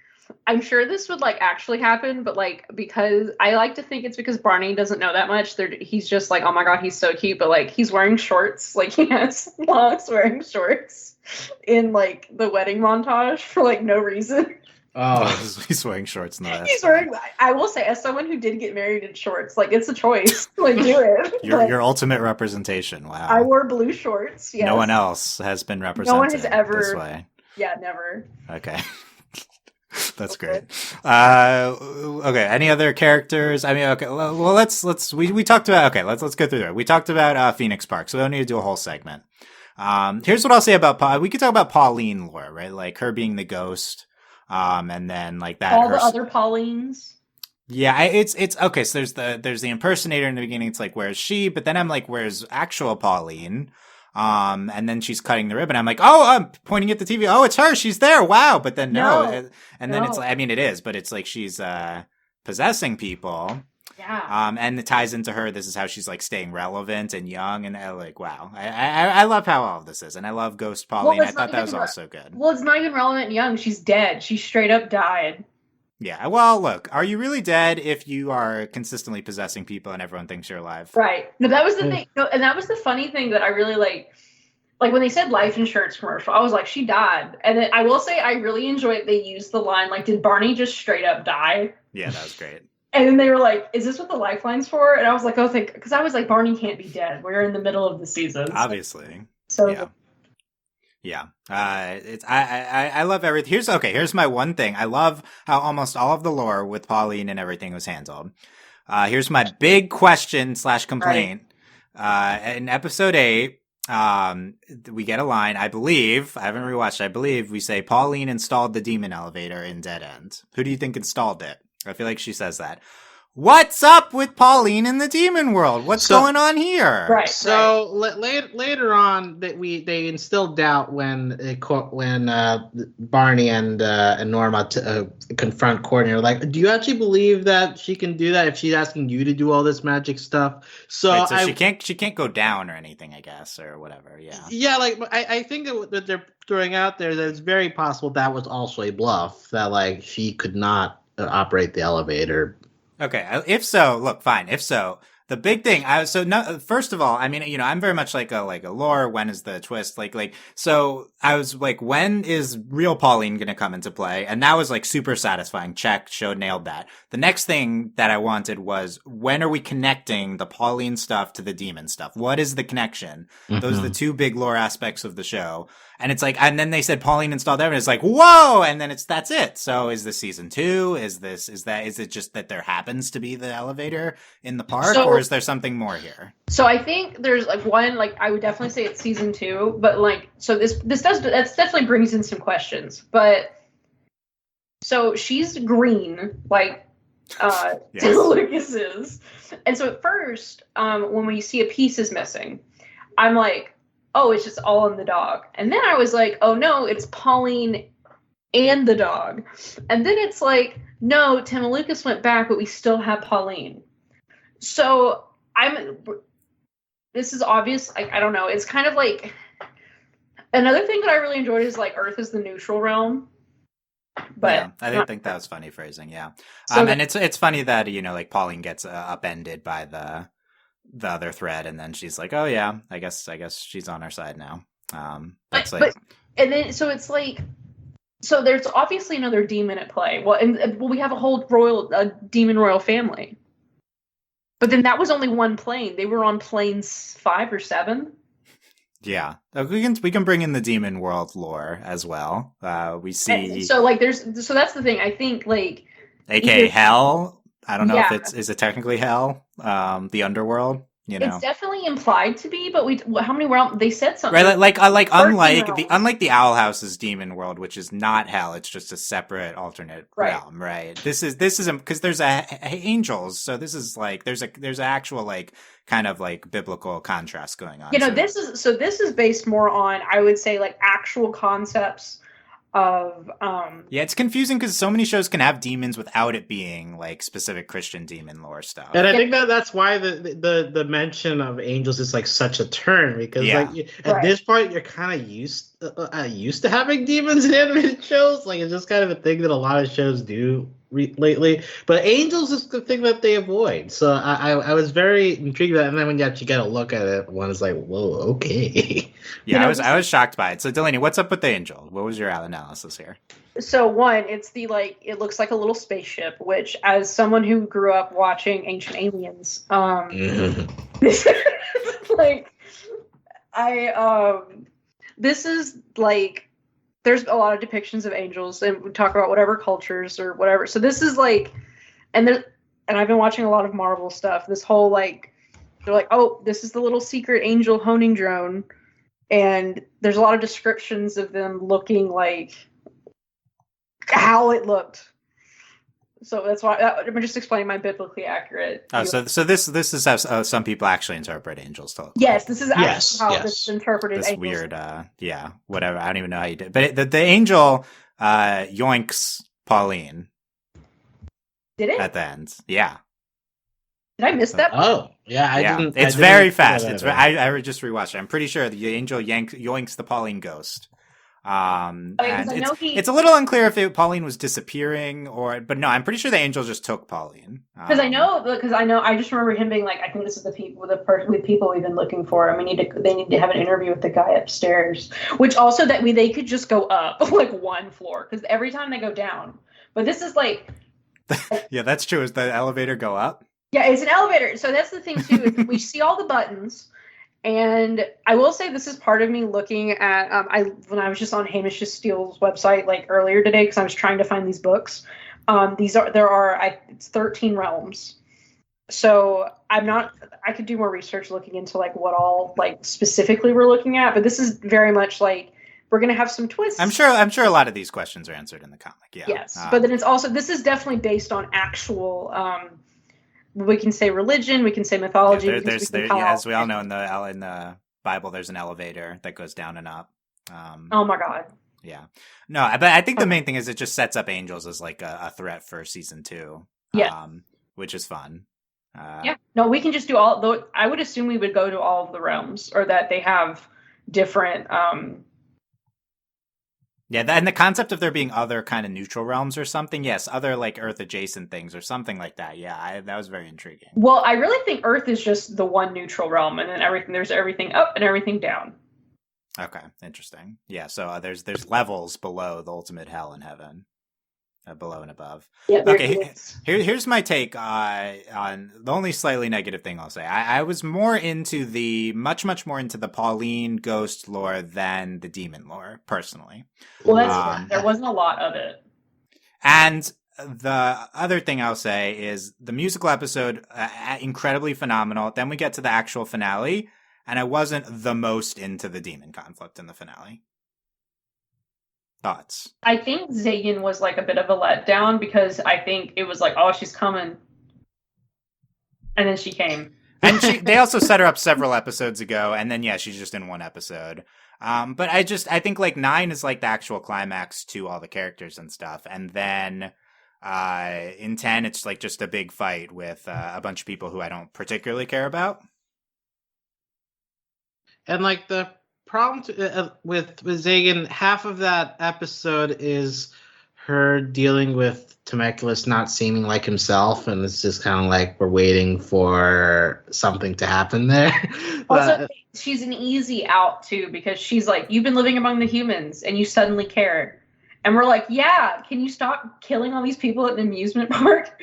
I'm sure this would, like, actually happen, but, like, because I like to think it's because Barney doesn't know that much. He's just like, oh my god, he's so cute, but, like, he's wearing shorts. Like, he has Logs wearing shorts in, like, the wedding montage for, like, no reason. Oh, he's wearing shorts in the He's wearing. I will say, as someone who did get married in shorts, like it's a choice. Like do it. Your ultimate representation. Wow. I wore blue shorts. Yes. No one else has been represented. No one has ever this way. Yeah, never. Okay. That's great. Okay. Any other characters? I mean, okay. Well, we talked about. Okay, let's go through there. We talked about Phoenix Park, so we don't need to do a whole segment. Here's what I'll say about we could talk about Pauline lore, right? Like her being the ghost. And then like that. All the other Paulines. Yeah, it's okay. So there's the impersonator in the beginning. It's like, where's she? But then I'm like, where's actual Pauline? And then she's cutting the ribbon. I'm like, oh, I'm pointing at the TV. Oh, it's her. She's there. Wow. But then then it's like, I mean, it is, but it's like she's possessing people. Yeah. And it ties into her. This is how she's like staying relevant and young, and like, wow. I love how all of this is, and I love Ghost Pauline. I thought that was also good. Well, it's not even relevant and young. She's dead. She straight up died. Yeah. Well, look, are you really dead if you are consistently possessing people and everyone thinks you're alive? Right. No, that was the thing. No, and that was the funny thing that I really like. Like when they said life insurance commercial, I was like, she died. And then I will say I really enjoyed they used the line, like, did Barney just straight up die? Yeah, that was great. And then they were like, is this what the lifeline's for? And I was like, oh, because I was like, Barney can't be dead. We're in the middle of the season. Obviously. So yeah. Yeah. I love everything. Here's my one thing. I love how almost all of the lore with Pauline and everything was handled. Here's my big question / complaint. Right. In episode 8, we get a line, I believe, I haven't rewatched, I believe we say Pauline installed the demon elevator in Dead End. Who do you think installed it? I feel like she says that. What's up with Pauline in the demon world? What's going on here? Right. So later on, that they instilled doubt when Barney and Norma confront Courtney. They're like, do you actually believe that she can do that if she's asking you to do all this magic stuff? So she can't go down or anything, I guess, or whatever. Yeah. Yeah, like I think that they're throwing out there that it's very possible that was also a bluff, that like she could not operate the elevator. Okay, if so, look, fine. If so, the big thing, first of all, I mean, I'm very much like a lore. When is the twist? So I was like, when is real Pauline going to come into play? And that was like super satisfying. Check, nailed that. The next thing that I wanted was, when are we connecting the Pauline stuff to the demon stuff? What is the connection? Mm-hmm. Those are the two big lore aspects of the show. And it's like, and then they said Pauline installed everything. It's like, whoa! And then that's it. So is this season 2? Is it just that there happens to be the elevator in the park, or is there something more here? So I think there's like one, like I would definitely say it's season 2, but like, so that definitely brings in some questions. But so she's green, like yes. Lucas is. And so at first, when we see a piece is missing, I'm like, oh, it's just all in the dog. And then I was like, oh no, it's Pauline and the dog. And then it's like, no, Tim and Lucas went back, but we still have Pauline. So this is obvious. I don't know. It's kind of like, another thing that I really enjoyed is like Earth is the neutral realm. But yeah, I didn't think that was funny phrasing. Yeah. So and it's funny that, like Pauline gets upended by the other thread, and then she's like, oh yeah, I guess she's on our side now. And then so it's like, so there's obviously another demon at play. Well, we have a whole demon royal family, but then that was only one plane. They were on planes 5 or 7. Yeah, we can bring in the demon world lore as well. We see, and so that's the thing. I think like, aka hell. I don't know if is it technically hell, the underworld. It's definitely implied to be, but how many realms? They said something, right? Like unlike the Owl House's demon world, which is not hell. It's just a separate alternate realm, right? This is because there's angels, so this is like there's an actual like kind of like biblical contrast going on. This is based more on, I would say, like actual concepts of yeah, it's confusing because so many shows can have demons without it being like specific Christian demon lore stuff. And I think that's why the mention of angels is like such a turn, because at this point you're kind of used to having demons in animated shows. Like, it's just kind of a thing that a lot of shows do lately, but angels is the thing that they avoid. So I was very intrigued by that, and then when you actually get a look at it, one is like, whoa, okay. Yeah, I was shocked by it. So Delaney, what's up with the angel? What was your analysis here? So one, it's it looks like a little spaceship, which, as someone who grew up watching Ancient Aliens, this is like, there's a lot of depictions of angels, and we talk about whatever cultures or whatever. So this is like, and I've been watching a lot of Marvel stuff. This whole like, they're like, oh, this is the little secret angel honing drone, and there's a lot of descriptions of them looking like how it looked. So that's why I'm just explaining my biblically accurate. Oh, so this is how some people actually interpret angels to look. Yes, this is actually how this is interpreted. This angels. Weird, whatever. I don't even know how you did, but the angel yoinks Pauline. Did it at the end? Yeah. Did I miss that? Oh, yeah, I didn't. It's very fast. I just rewatched it. I'm pretty sure the angel yoinks the Pauline ghost. And I know it's a little unclear if Pauline was disappearing but no, I'm pretty sure the angel just took Pauline. Because I just remember him being like, I think this is the people we've been looking for, and they need to have an interview with the guy upstairs. Which also they could just go up like one floor, because every time they go down. But this is like, yeah, that's true. Is the elevator go up? Yeah, it's an elevator. So that's the thing too. Is we see all the buttons. And I will say this is part of me looking at when I was just on Hamish Steele's website like earlier today, because I was trying to find these books. It's 13 realms. So I could do more research looking into like what all like specifically we're looking at, but this is very much like we're going to have some twists. I'm sure a lot of these questions are answered in the comic. Yeah. Yes. But then this is definitely based on actual, we can say religion, we can say mythology. Yeah, as we all know in the Bible, there's an elevator that goes down and up. Oh my God. Yeah. No, but I think the main thing is it just sets up angels as like a threat for season 2. Yeah. Which is fun. Yeah. No, we can just do all. Though I would assume we would go to all of the realms, or that they have different. Yeah, and the concept of there being other kind of neutral realms or something, yes, other like Earth adjacent things or something like that. Yeah, that was very intriguing. Well, I really think Earth is just the one neutral realm, and then there's everything up and everything down. Okay, interesting. Yeah, so there's levels below the ultimate hell and heaven, below and above. Yeah. Okay, here's my take on the only slightly negative thing I'll say. I was more into much more into the Pauline ghost lore than the demon lore, personally. Well, there wasn't a lot of it. And the other thing I'll say is the musical episode, incredibly phenomenal. Then we get to the actual finale, and I wasn't the most into the demon conflict in the finale. Thoughts? I think Zagan was like a bit of a letdown, because I think it was like, oh, she's coming. And then she came. And they also set her up several episodes ago, and then, yeah, she's just in one episode. But I think like 9 is like the actual climax to all the characters and stuff. And then in 10, it's like just a big fight with a bunch of people who I don't particularly care about. And like the problem with Zagan, half of that episode is her dealing with Temecula not seeming like himself, and it's just kind of like we're waiting for something to happen there. Also, she's an easy out too, because she's like, you've been living among the humans and you suddenly care, and we're like, yeah, can you stop killing all these people at an amusement park?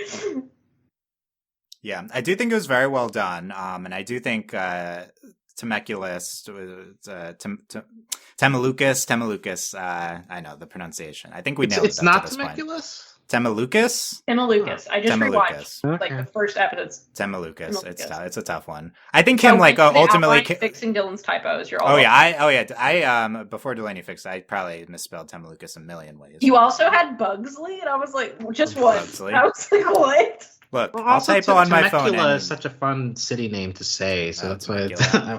Yeah, I do think it was very well done, and I do think Temeculus, Temelucas. I know the pronunciation. I think we nailed it. It's not Temeculus. Temelucas. Temelucas. I just rewatched like the first episode. Temelucas. It's a tough one. I think him like ultimately fixing Dylan's typos. I before Delaney fixed, I probably misspelled Temelucas a million ways. You also had Bugsley, and I was like, just what? Bugsley. I was like, what? Look, I'll typo on my phone. Temecula is such a fun city name to say, so that's why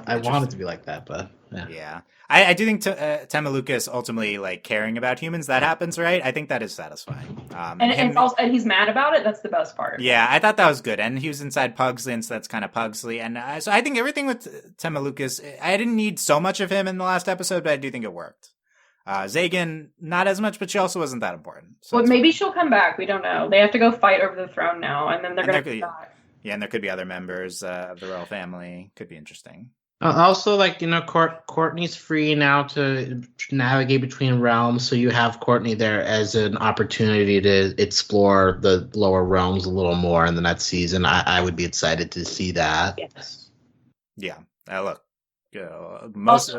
I want it to be like that. But yeah. I do think Temelucas ultimately like caring about humans, that happens, right? I think that is satisfying. And he's mad about it. That's the best part. Yeah, I thought that was good. And he was inside Pugsley, and so that's kind of Pugsley. And so I think everything with Temelucas, I didn't need so much of him in the last episode, but I do think it worked. Zagan, not as much, but she also wasn't that important. So well, maybe she'll come back. We don't know. They have to go fight over the throne now, and then they're going to die. Yeah, and there could be other members of the royal family. Could be interesting. Also, like, Courtney's free now to navigate between realms, so you have Courtney there as an opportunity to explore the lower realms a little more in the next season. I would be excited to see that. Yes. Yeah. Look.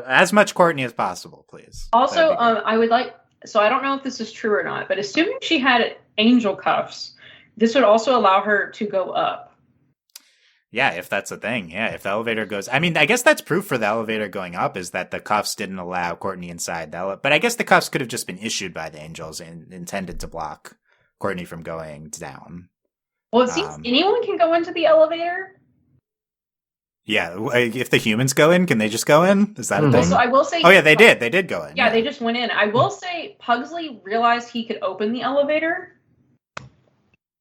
As much Courtney as possible, please. Also, I would like. So I don't know if this is true or not, but assuming she had angel cuffs, this would also allow her to go up. Yeah, if that's a thing. Yeah, if the elevator goes... I mean, I guess that's proof for the elevator going up, is that the cuffs didn't allow Courtney inside. But I guess the cuffs could have just been issued by the angels and intended to block Courtney from going down. Well, it seems anyone can go into the elevator. Yeah, if the humans go in, can they just go in? Is that a thing? So I will say... Oh, yeah, they did. They did go in. Yeah, they just went in. I will say Pugsley realized he could open the elevator.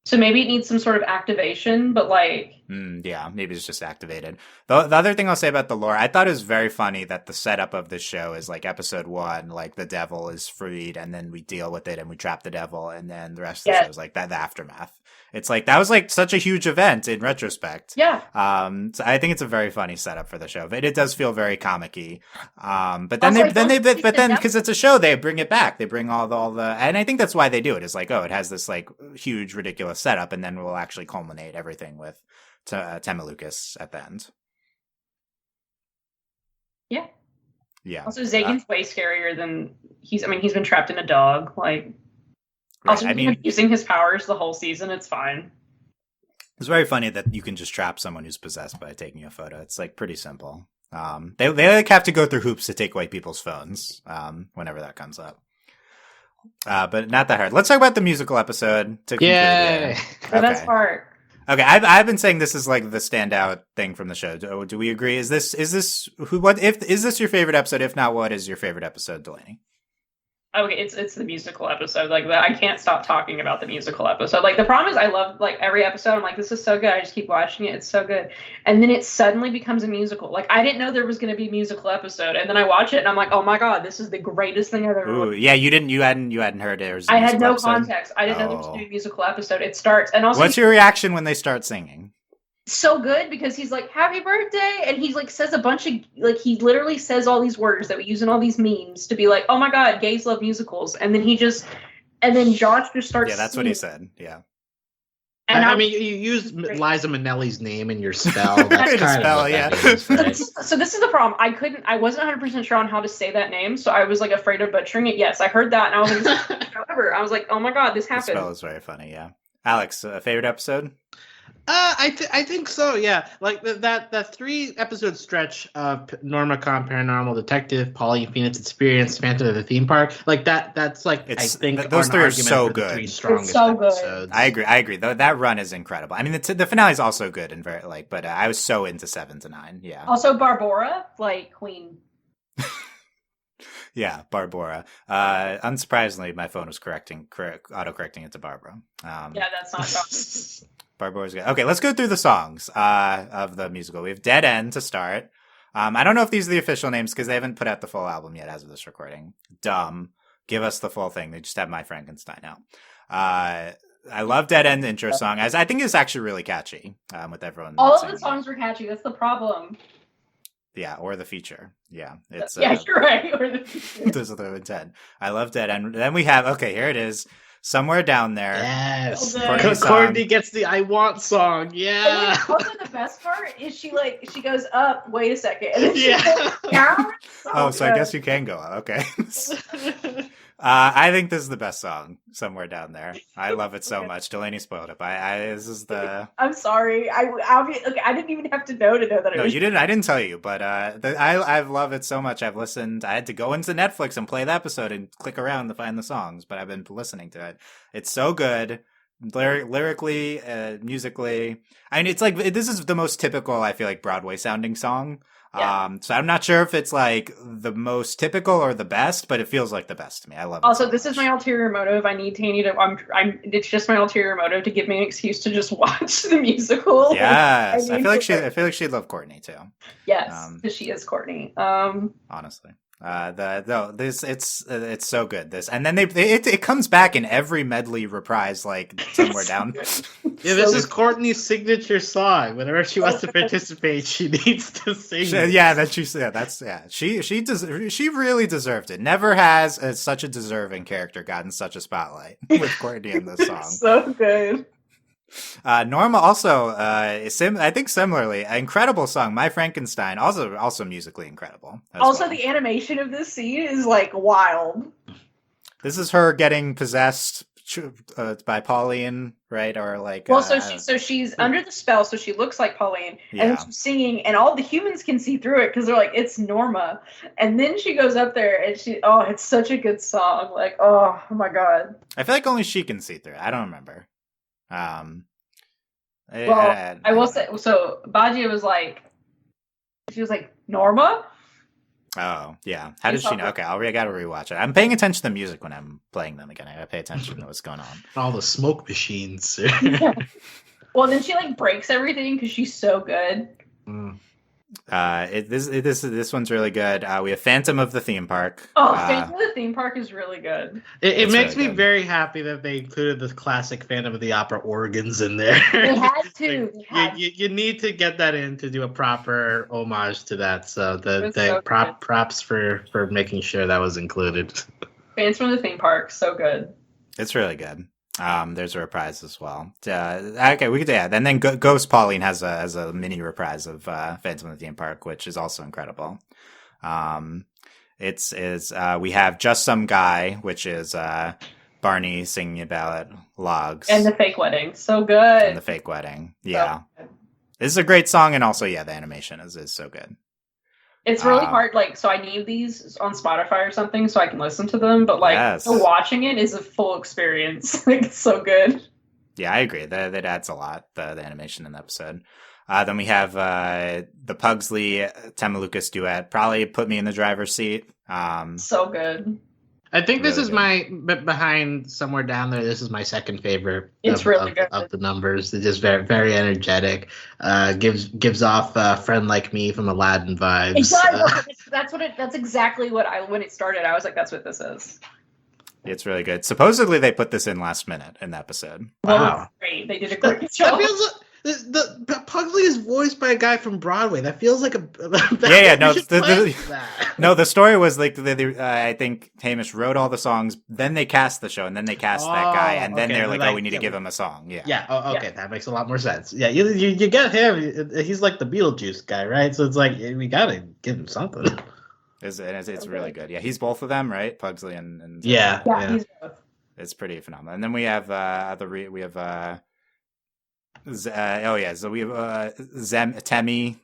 So maybe it needs some sort of activation, but like... Yeah, maybe it's just activated. The other thing I'll say about the lore, I thought it was very funny that the setup of the show is like episode 1, like the devil is freed, and then we deal with it and we trap the devil, and then the rest of the show is like that the aftermath. It's like that was like such a huge event in retrospect. Yeah. So I think it's a very funny setup for the show. But it does feel very comic-y. But then because it's a show, they bring it back. They bring all the and I think that's why they do it. It's like, oh, it has this like huge ridiculous setup, and then we'll actually culminate everything with Lucas at the end. Yeah. Yeah. Also, Zagan's way scarier than he's been trapped in a dog. Like, right. also, using his powers the whole season. It's fine. It's very funny that you can just trap someone who's possessed by taking a photo. It's like pretty simple. They like have to go through hoops to take away people's phones. Whenever that comes up. But not that hard. Let's talk about the musical episode. Yay! The best part. Okay, I've been saying this is like the standout thing from the show. Do we agree? Is this your favorite episode? If not, what is your favorite episode, Delaney? Okay, it's the musical episode. Like, I can't stop talking about the musical episode. Like, the problem is I love, like, every episode. I'm like, this is so good. I just keep watching it. It's so good. And then it suddenly becomes a musical. Like, I didn't know there was going to be a musical episode. And then I watch it and I'm like, oh my God, this is the greatest thing I've ever watched. Yeah, you hadn't heard it. I had no context. I didn't know there was going to be a musical episode. It starts. And also, what's your reaction when they start singing? So good, because he's like, happy birthday, and he's like says a bunch of, like, he literally says all these words that we use in all these memes to be like, oh my God, gays love musicals. And then Josh just starts that's singing. what he said. Yeah. And I mean, you used Liza Minnelli's name in your spell. That's kind of what that means, right? So this is the problem. I wasn't 100% sure on how to say that name, so I was like afraid of butchering it. Yes, I heard that, and I was like, however, I was like, oh my God, this happened. The spell is very funny, yeah. Alex, favorite episode? I think so. Yeah, like that 3-episode stretch of Norma Paranormal Detective, Pauline Phoenix Experience, Phantom of the Theme Park, like that. That's like I think those 3 are so good. 3 strongest so good. episodes. I agree. That run is incredible. I mean, the finale is also good and very like, but I was so into 7 to 9. Yeah. Also, Barbara, like Queen. Yeah, Barbara. Unsurprisingly, my phone was auto-correcting it to Barbara. Yeah, that's not Barbara's good. Okay, let's go through the songs of the musical. We have Dead End to start. I don't know if these are the official names because they haven't put out the full album yet as of this recording. Dumb. Give us the full thing. They just have My Frankenstein out. I love Dead End intro song. As I think it's actually really catchy with everyone. All of the songs were catchy. That's the problem. Yeah, or the feature. Yeah, it's you're right. Or the feature. Those are the 10. I love Dead End. Then we have here it is. Somewhere Down There. Yes. Courtney gets the I Want song. Yeah. Also, the best part is she goes up, wait a second. And then she goes down. So I guess you can go up. Okay. I think this is the best song, Somewhere Down There. I love it so much. Delaney spoiled it. This is the... I'm sorry. I didn't even have to know that it was... No, you didn't. I didn't tell you, but I love it so much. I've listened. I had to go into Netflix and play the episode and click around to find the songs, but I've been listening to it. It's so good. Lyrically, musically. I mean, it's like, this is the most typical, I feel like, Broadway sounding song. Yeah. So I'm not sure if it's like the most typical or the best, but it feels like the best to me. I love it. Also, this is my ulterior motive. It's just my ulterior motive to give me an excuse to just watch the musical. Yes, I feel like she'd love Courtney too. Yes, because she is Courtney. Honestly. It's so good. This, and then it comes back in every medley reprise, like Somewhere Down. Yeah, this is Courtney's signature song. Whenever she wants to participate, she needs to sing. She really deserved it. Never has such a deserving character gotten such a spotlight with Courtney in this song. So good. Norma also, I think similarly, an incredible song, My Frankenstein, also musically incredible. Also, the animation of this scene is like wild. This is her getting possessed by Pauline, right? Or like, so she's under the spell, so she looks like Pauline, and then she's singing, and all the humans can see through it because they're like, it's Norma. And then she goes up there, and it's such a good song. Like, oh my God. I feel like only she can see through it. I don't remember. I will say, so Badia was like, she was like, Norma? Oh, yeah. How did she know? Okay, I gotta rewatch it. I'm paying attention to the music when I'm playing them again. I gotta pay attention to what's going on. All the smoke machines. Well, then she like breaks everything because she's so good. Mm. This one's really good. We have Phantom of the Theme Park. Oh, Phantom of the Theme Park is really good. It makes really me good. very happy that they included the classic Phantom of the Opera organs in there. They had to. You need to get that in to do a proper homage to that. So So props for making sure that was included. Phantom of the Theme Park, so good. It's really good. There's a reprise as well. Okay, we could and then Ghost Pauline has a mini reprise of Phantom of the Theme Park, which is also incredible. We have Just Some Guy, which is Barney singing about logs and the fake wedding, so good. And the fake wedding, yeah. So this is a great song, and also the animation is so good. It's really hard, like, so I need these on Spotify or something so I can listen to them, but, like, watching it is a full experience. Like, it's so good. Yeah, I agree. That adds a lot, the animation in the episode. Then we have the Pugsley Tamalukas duet, probably put me in the driver's seat. So good. I think this is my, behind Somewhere Down There, this is my second favorite really good. Of the numbers. It's just very, very energetic. Gives off Friend Like Me from Aladdin vibes. It does. That's exactly when it started, I was like, that's what this is. It's really good. Supposedly they put this in last minute in the episode. Wow. Great. They did a great job. That feels the Pugsley is voiced by a guy from Broadway. That feels like a no. The story was like I think Hamish wrote all the songs, then they cast the show, and then they cast that guy, and then they're like, we need to give him a song. Yeah. Yeah. Oh, okay, that makes a lot more sense. Yeah, you get him. He's like the Beetlejuice guy, right? So it's like we gotta give him something. It's really good. Yeah, he's both of them, right? Pugsley and yeah. He's both. It's pretty phenomenal. And then we have so we have Temmie,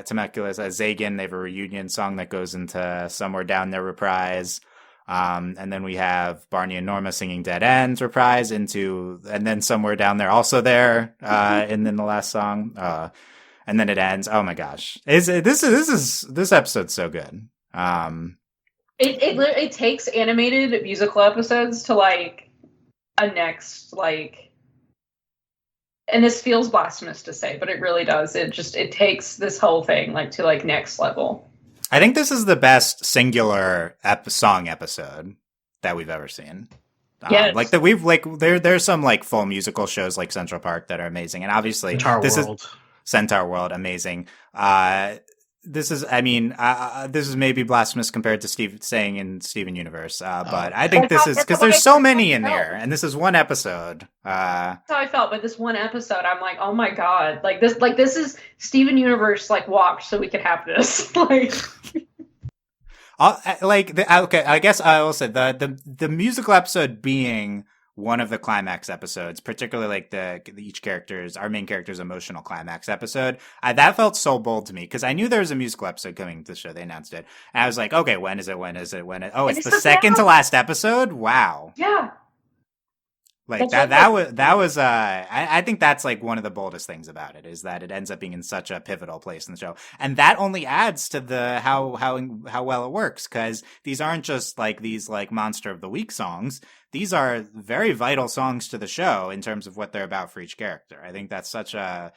Temecula's Zagan. They have a reunion song that goes into Somewhere Down There reprise. And then we have Barney and Norma singing Dead Ends reprise and then Somewhere Down There also there, and then the last song. And then it ends. Oh my gosh. This episode's so good. It takes animated musical episodes to like a next like, and this feels blasphemous to say, but it really does. It takes this whole thing like to like next level. I think this is the best singular song episode that we've ever seen. Yes. Like that we've like there's some like full musical shows like Central Park that are amazing, and obviously Centaur World, amazing. This is maybe blasphemous compared to saying in Steven Universe, but I think this is because there's so many in there, and this is one episode. That's how I felt, but this one episode, I'm like, oh my god, this is Steven Universe like walked so we could have this. Like, okay, I guess I will say the musical episode being one of the climax episodes, particularly like our main character's emotional climax episode, that felt so bold to me because I knew there was a musical episode coming to the show. They announced it, and I was like, okay, when is it? Oh, it's the second to last episode. Wow. Yeah. Like that was I think that's like one of the boldest things about it is that it ends up being in such a pivotal place in the show, and that only adds to the how well it works because these aren't just like these like Monster of the Week songs. These are very vital songs to the show in terms of what they're about for each character. I think that's such a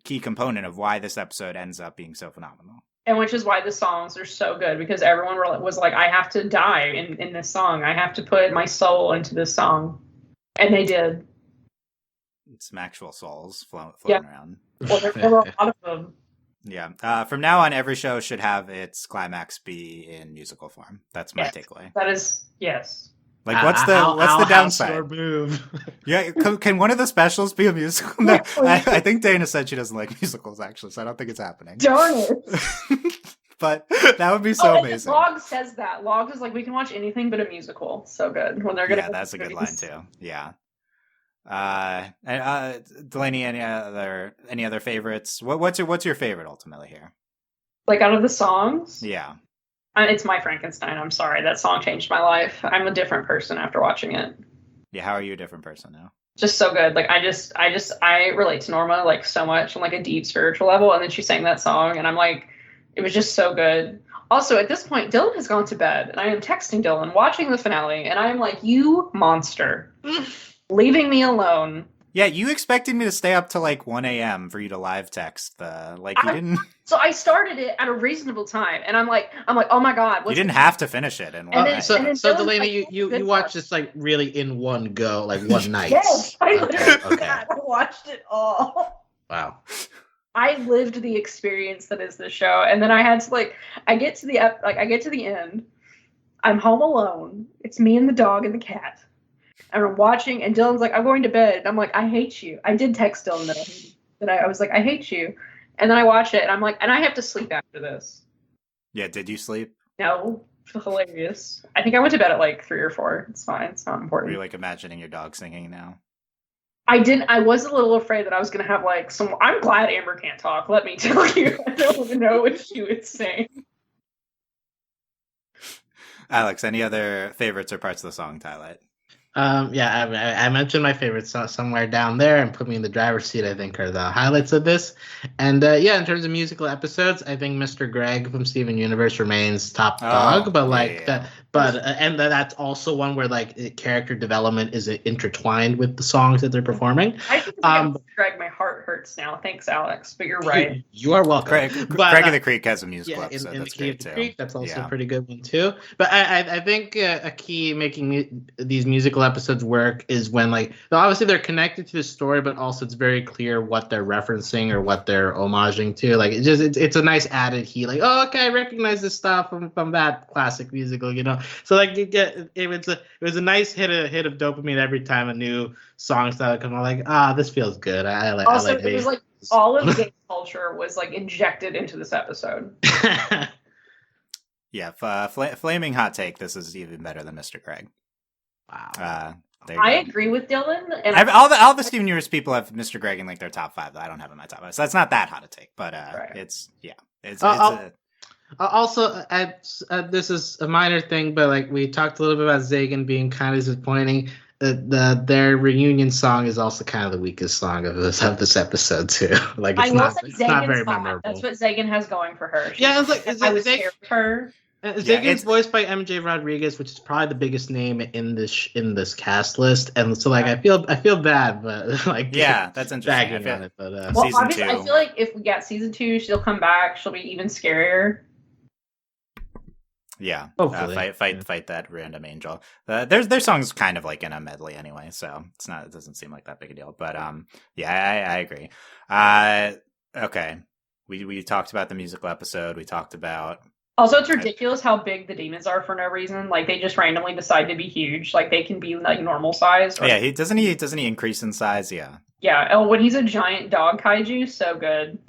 key component of why this episode ends up being so phenomenal. And which is why the songs are so good because everyone was like, I have to die in this song. I have to put my soul into this song. And they did. Some actual souls floating around. Well, there were a lot of them. Yeah. From now on, every show should have its climax be in musical form. That's my takeaway. That is, yes. Like, what's the downside? Yeah, can one of the specials be a musical? No, I think Dana said she doesn't like musicals, actually, so I don't think it's happening. Darn it. But that would be so amazing. Logs says that. Logs is like, we can watch anything but a musical. So good. When they're gonna that's a good line too. Yeah. Delaney, any other favorites? What's your favorite ultimately here? Like out of the songs? Yeah. It's My Frankenstein. I'm sorry. That song changed my life. I'm a different person after watching it. Yeah, how are you a different person now? Just so good. Like I relate to Norma like so much on like a deep spiritual level, and then she sang that song and I'm like, it was just so good. Also, at this point, Dylan has gone to bed, and I am texting Dylan, watching the finale, and I'm like, you monster. Leaving me alone. Yeah, you expected me to stay up till like 1 a.m. for you to live text the you didn't. So I started it at a reasonable time, and I'm like, oh my god, you didn't have to finish it in one night. So Delaney, you watched this like really in one go, like one night. Yes, I literally I watched it all. Wow. I lived the experience that is the show, and then I had to I get to the end. I'm home alone. It's me and the dog and the cat. And I'm watching, and Dylan's like, I'm going to bed. And I'm like, I hate you. I did text Dylan that I was like, I hate you. And then I watch it, and I'm like, and I have to sleep after this. Yeah, did you sleep? No. It's hilarious. I think I went to bed at like 3 or 4. It's fine. It's not important. Are you like imagining your dog singing now? I didn't. I was a little afraid that I was going to have like some. I'm glad Amber can't talk. Let me tell you. I don't even know what she would say. Alex, any other favorites or parts of the song to highlight? I mentioned my favorites somewhere down there, and put me in the driver's seat, I think, are the highlights of this. And in terms of musical episodes, I think Mr. Greg from Steven Universe remains top dog. But that's also one where like character development is intertwined with the songs that they're performing. I think Mr. Greg, my heart hurts now. Thanks, Alex. But you're right. You are welcome. Craig of the Creek has a musical episode. That's great too. Creek, that's also a pretty good one too. But I think a key making these musical episodes work is when obviously they're connected to the story, but also it's very clear what they're referencing or what they're homaging to. Like it's a nice added heat. Like, oh, okay, I recognize this stuff from that classic musical, So like it was a nice hit of dopamine every time a new song started coming. I'm like, this feels good. Also, it was like all of gay culture was like injected into this episode. Yeah, flaming hot take. This is even better than Mr. Greg. Wow. I agree with Dylan. And all the Steven Universe people have Mr. Greg in like their top 5 that I don't have in my top 5. So that's not that hot a take, but Also, this is a minor thing, but like we talked a little bit about Zagan being kind of disappointing. Their reunion song is also kind of the weakest song of this episode too. Like it's not very memorable. That's what Zagan has going for her. I was scared of her. Zagan's voiced by MJ Rodriguez, which is probably the biggest name in this cast list, and so like I feel bad, but like that's interesting. On it, but obviously, I feel like if we get season 2, she'll come back. She'll be even scarier. Yeah, fight that random angel. Their song's kind of like in a medley anyway, so it doesn't seem like that big a deal. But I agree. Okay, we talked about the musical episode. We talked about. Also, it's ridiculous how big the demons are for no reason. Like they just randomly decide to be huge. Like they can be like normal size. Yeah, doesn't he increase in size? Yeah. Yeah. Oh, when he's a giant dog kaiju, so good.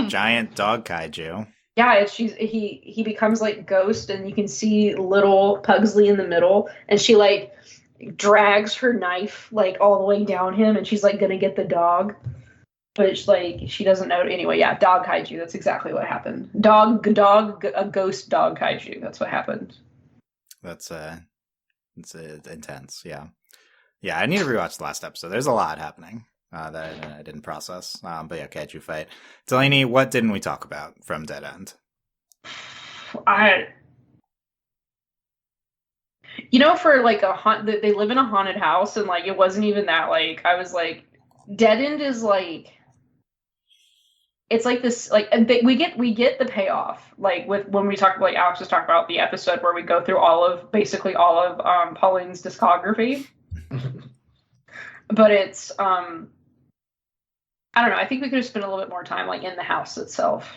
Giant dog kaiju. Yeah, he becomes like Ghost, and you can see little Pugsley in the middle, and she like drags her knife like all the way down him, and she's like gonna get the dog. But it's like she doesn't know. Anyway, yeah, dog kaiju. That's exactly what happened. A ghost dog kaiju. That's what happened. That's it's intense. Yeah. I need to rewatch the last episode. There's a lot happening that I didn't process. But yeah, kaiju fight. Delaney, what didn't we talk about from Dead End? For like they live in a haunted house, and like it wasn't even that. Like I was like, Dead End is like. It's like this, like, and we get the payoff, like with when we talk, like Alex was talking about the episode where we go through basically all of Pauline's discography. But it's I don't know. I think we could have spent a little bit more time like in the house itself.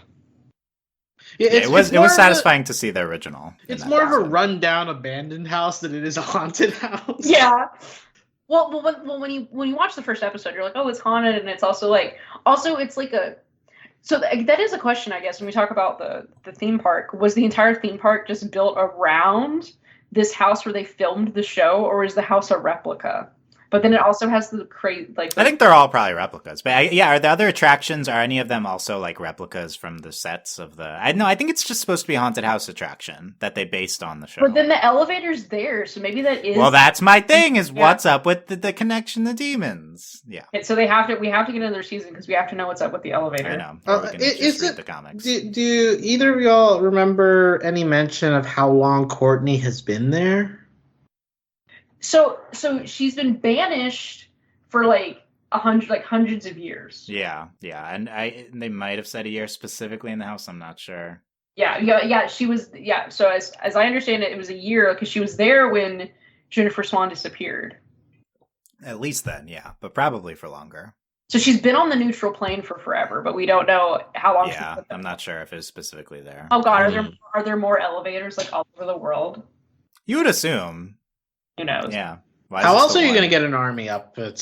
Yeah, it was satisfying to see the original. It's more of a rundown, abandoned house than it is a haunted house. Yeah. Well, when you watch the first episode, you're like, oh, it's haunted, and it's also it's like a. So that is a question, I guess, when we talk about the theme park. Was the entire theme park just built around this house where they filmed the show, or is the house a replica? But then it also has the I think they're all probably replicas. But are the other attractions, are any of them also like replicas from the sets of the... I think it's just supposed to be a haunted house attraction that they based on the show. But then the elevator's there, so maybe that is... Well, that's my thing, is what's up with the connection to demons. Yeah. And so we have to get another season because we have to know what's up with the elevator. I know. Or we can just read the comics. Do either of y'all remember any mention of how long Courtney has been there? So she's been banished for like hundreds of years. Yeah, and they might have said a year specifically in the house. I'm not sure. Yeah. She was So as I understand it, it was a year because she was there when Jennifer Swan disappeared. At least then, yeah, but probably for longer. So she's been on the neutral plane for forever, but we don't know how long. Yeah, I'm not sure if it was specifically there. Oh God, are there more elevators like all over the world? You would assume. Who knows? Yeah. How else are you going to get an army up to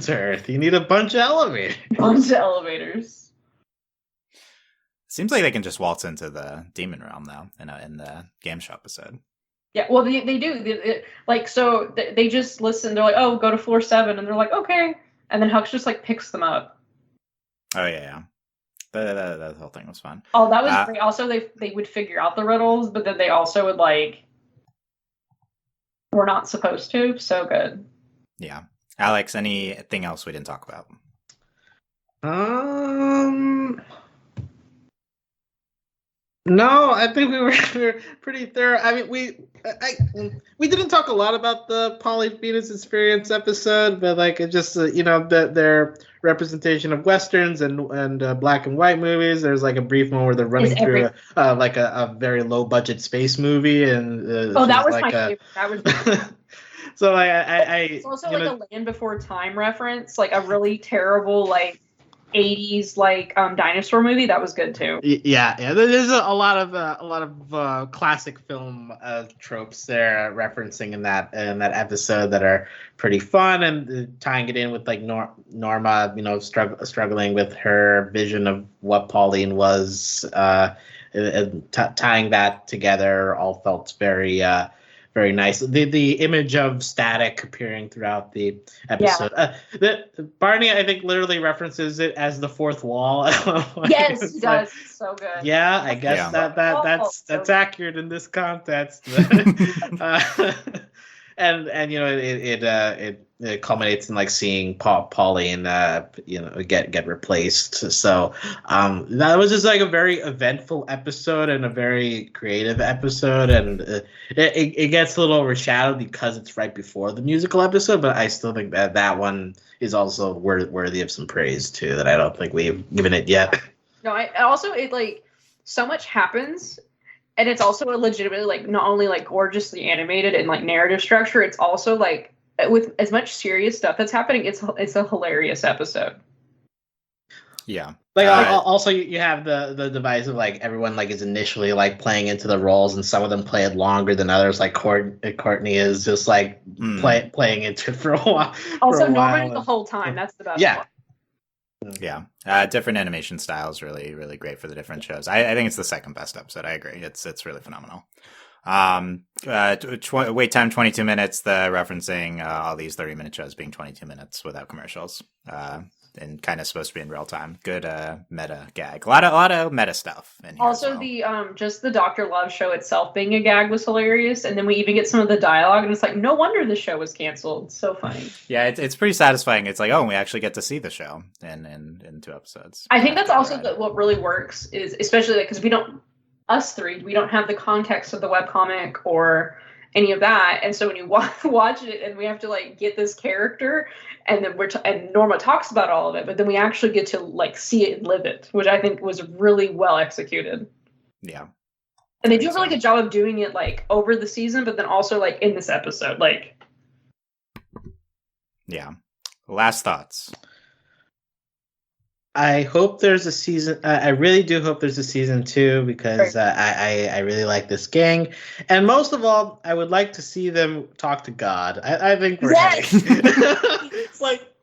Earth? You need a bunch of elevators. Seems like they can just waltz into the demon realm though, in the game show episode. Yeah, well, they do. They just listen. They're like, "Oh, go to floor 7," and they're like, "Okay," and then Hux just like picks them up. Oh yeah. The whole thing was fun. Oh, that was great. Also, they would figure out the riddles, but then they also would like. We're not supposed to. So good. Yeah, Alex. Anything else we didn't talk about? No, I think we were pretty thorough. I mean, we didn't talk a lot about the Polyphemus experience episode, but like it just their representation of westerns and black and white movies. There's like a brief moment where they're running through a very low budget space movie, and that was like my favorite. That was. So it's also like a Land Before Time reference, like a really terrible like 80s like dinosaur movie that was good too. Yeah. There's a lot of classic film tropes there referencing in that episode that are pretty fun, and tying it in with like Norma, struggling with her vision of what Pauline was, tying that together all felt very nice. The image of static appearing throughout the episode. Yeah. Barney, I think, literally references it as the fourth wall. Yes, he does. So good. Yeah, I guess that's accurate in this context. And it culminates in like seeing Pauline get replaced. So that was just like a very eventful episode and a very creative episode, and it gets a little overshadowed because it's right before the musical episode. But I still think that one is also worthy of some praise too, that I don't think we've given it yet. No, it like so much happens. And it's also a legitimately like not only like gorgeously animated and like narrative structure, it's also like with as much serious stuff that's happening, it's a hilarious episode. Yeah. Like also you have the device of like everyone like is initially like playing into the roles, and some of them play it longer than others. Like Courtney is just like playing into it for a while. Also, Norma the whole time. That's the best part. Yeah, different animation styles, really, really great for the different shows. I think it's the second best episode. I agree. It's really phenomenal. Wait time 22 minutes. The referencing all these 30-minute shows being 22 minutes without commercials, and kind of supposed to be in real time. Good meta gag. A lot of meta stuff in here. Also, the just the Dr. Love show itself being a gag was hilarious, and then we even get some of the dialogue, and it's like no wonder the show was canceled. It's so funny. Yeah, it's pretty satisfying. It's like, we actually get to see the show in 2 episodes. I think that's also what really works is, especially because we don't have the context of the webcomic or any of that, and so when you watch it and we have to like get this character, and then and Norma talks about all of it, but then we actually get to like see it and live it, which I think was really well executed. Yeah, and they do a really good job of doing it like over the season, but then also like in this episode, like. Yeah. Last thoughts. I hope there's a season. I really do hope there's a season 2 because I really like this gang, and most of all, I would like to see them talk to God. I think we're it's like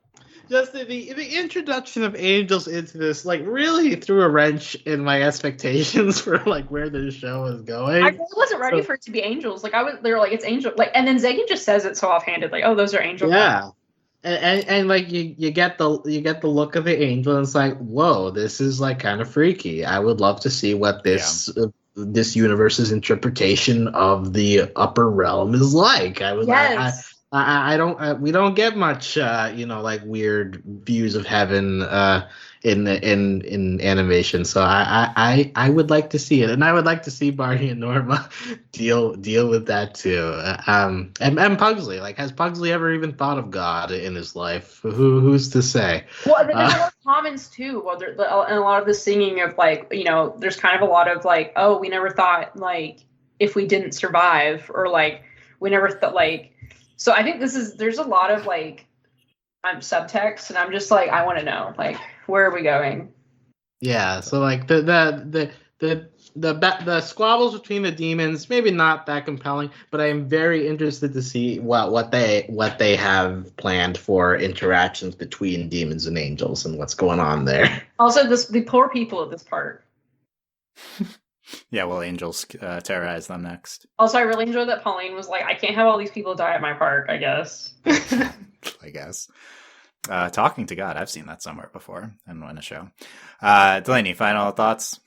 just the introduction of angels into this like really threw a wrench in my expectations for like where this show is going. I really wasn't ready for it to be angels. Like they were like it's angel like, and then Zagin just says it so offhanded like, oh, those are angels. Yeah. And like you get the look of the angel, and it's like, whoa, this is like kind of freaky. I would love to see what this universe's interpretation of the upper realm is like. I don't. We don't get much, like weird views of heaven in animation. So I would like to see it, and I would like to see Barney and Norma deal with that too. And Pugsley, like, has Pugsley ever even thought of God in his life? Who's to say? Well, and then there's a lot of comments too. Well, and a lot of the singing of like, there's kind of a lot of like, oh, we never thought like if we didn't survive, or like we never thought like. So I think there's a lot of like subtext, and I'm just like, I want to know, like, where are we going? Yeah, so like the squabbles between the demons, maybe not that compelling, but I am very interested to see what they have planned for interactions between demons and angels and what's going on there. Also, the poor people of this park. Yeah, well, angels terrorize them next. Also, I really enjoyed that Pauline was like, I can't have all these people die at my park, I guess. I guess. Talking to God, I've seen that somewhere before in a show. Delaney, final thoughts?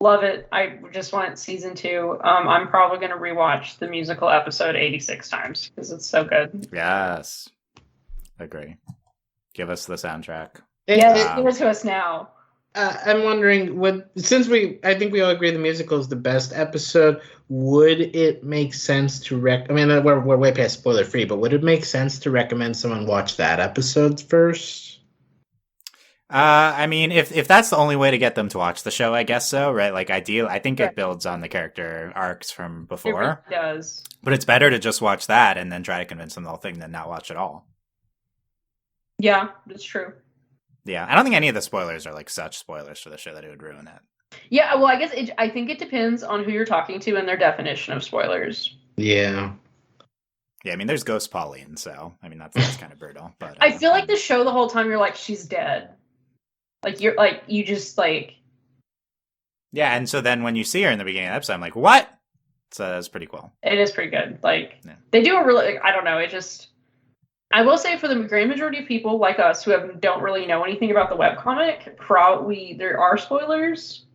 Love it. I just want season 2. I'm probably going to rewatch the musical episode 86 times because it's so good. Yes. Agree. Give us the soundtrack. Yeah, give it to us now. I'm wondering, I think we all agree the musical is the best episode, would it make sense to we're way past spoiler free, but would it make sense to recommend someone watch that episode first? I mean, if that's the only way to get them to watch the show, I guess so, right? Like, I think it builds on the character arcs from before. It really does. But it's better to just watch that and then try to convince them the whole thing than not watch it all. Yeah, that's true. Yeah, I don't think any of the spoilers are like such spoilers for the show that it would ruin it. Yeah, well, I think it depends on who you're talking to and their definition of spoilers. Yeah. Yeah, I mean, there's Ghost Pauline, so I mean that's kind of brutal. But I feel like the show the whole time you're like, she's dead. Like you're like you just like. Yeah, and so then when you see her in the beginning of the episode, I'm like, what? So that's pretty cool. It is pretty good. Like they do a really, I don't know, it just. I will say for the great majority of people like us who don't really know anything about the webcomic, probably there are spoilers.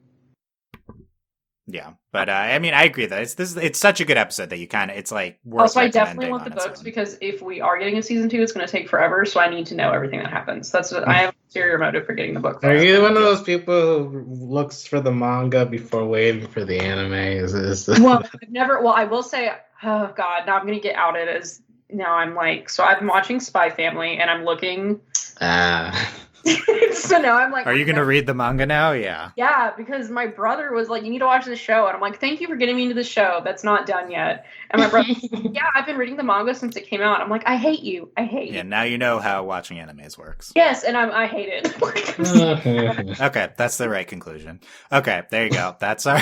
Yeah, but I mean, I agree that it's such a good episode that you kind of, it's like worth Also, I definitely want the on books because if we are getting a season 2, it's going to take forever. So I need to know everything that happens. That's what I have a ulterior motive for getting the book. Are you one of those people who looks for the manga before waiting for the anime? Well, I've never. Well, I will say, oh god, now I'm going to get outed as. Now I'm like, so I've been watching Spy Family and I'm looking. So now I'm like, are you going to read the manga now? Yeah. Yeah, because my brother was like, you need to watch this show. And I'm like, thank you for getting me into the show. That's not done yet. And my brother, yeah, I've been reading the manga since it came out. I'm like, I hate you. I hate you. Yeah, now you know how watching animes works. Yes, and I hate it. Okay, that's the right conclusion. Okay, there you go. That's our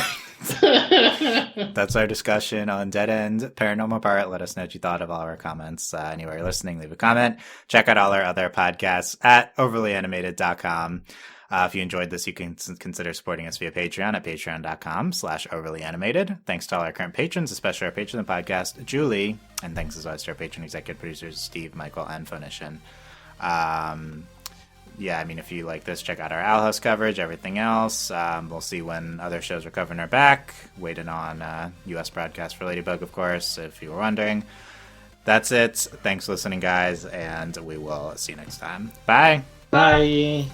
discussion on Dead End Paranormal Park. Let us know what you thought of all our comments. Anywhere you're listening, leave a comment. Check out all our other podcasts at overlyanimated.com. If you enjoyed this, you can consider supporting us via Patreon at patreon.com/overlyanimated. Thanks to all our current patrons, especially our patron of the podcast, Julie. And thanks as always to our patron executive producers, Steve, Michael, and Phoenician. Yeah, I mean, if you like this, check out our Owl House coverage, everything else. We'll see when other shows we're covering are back. Waiting on U.S. broadcast for Ladybug, of course, if you were wondering. That's it. Thanks for listening, guys, and we will see you next time. Bye. Bye.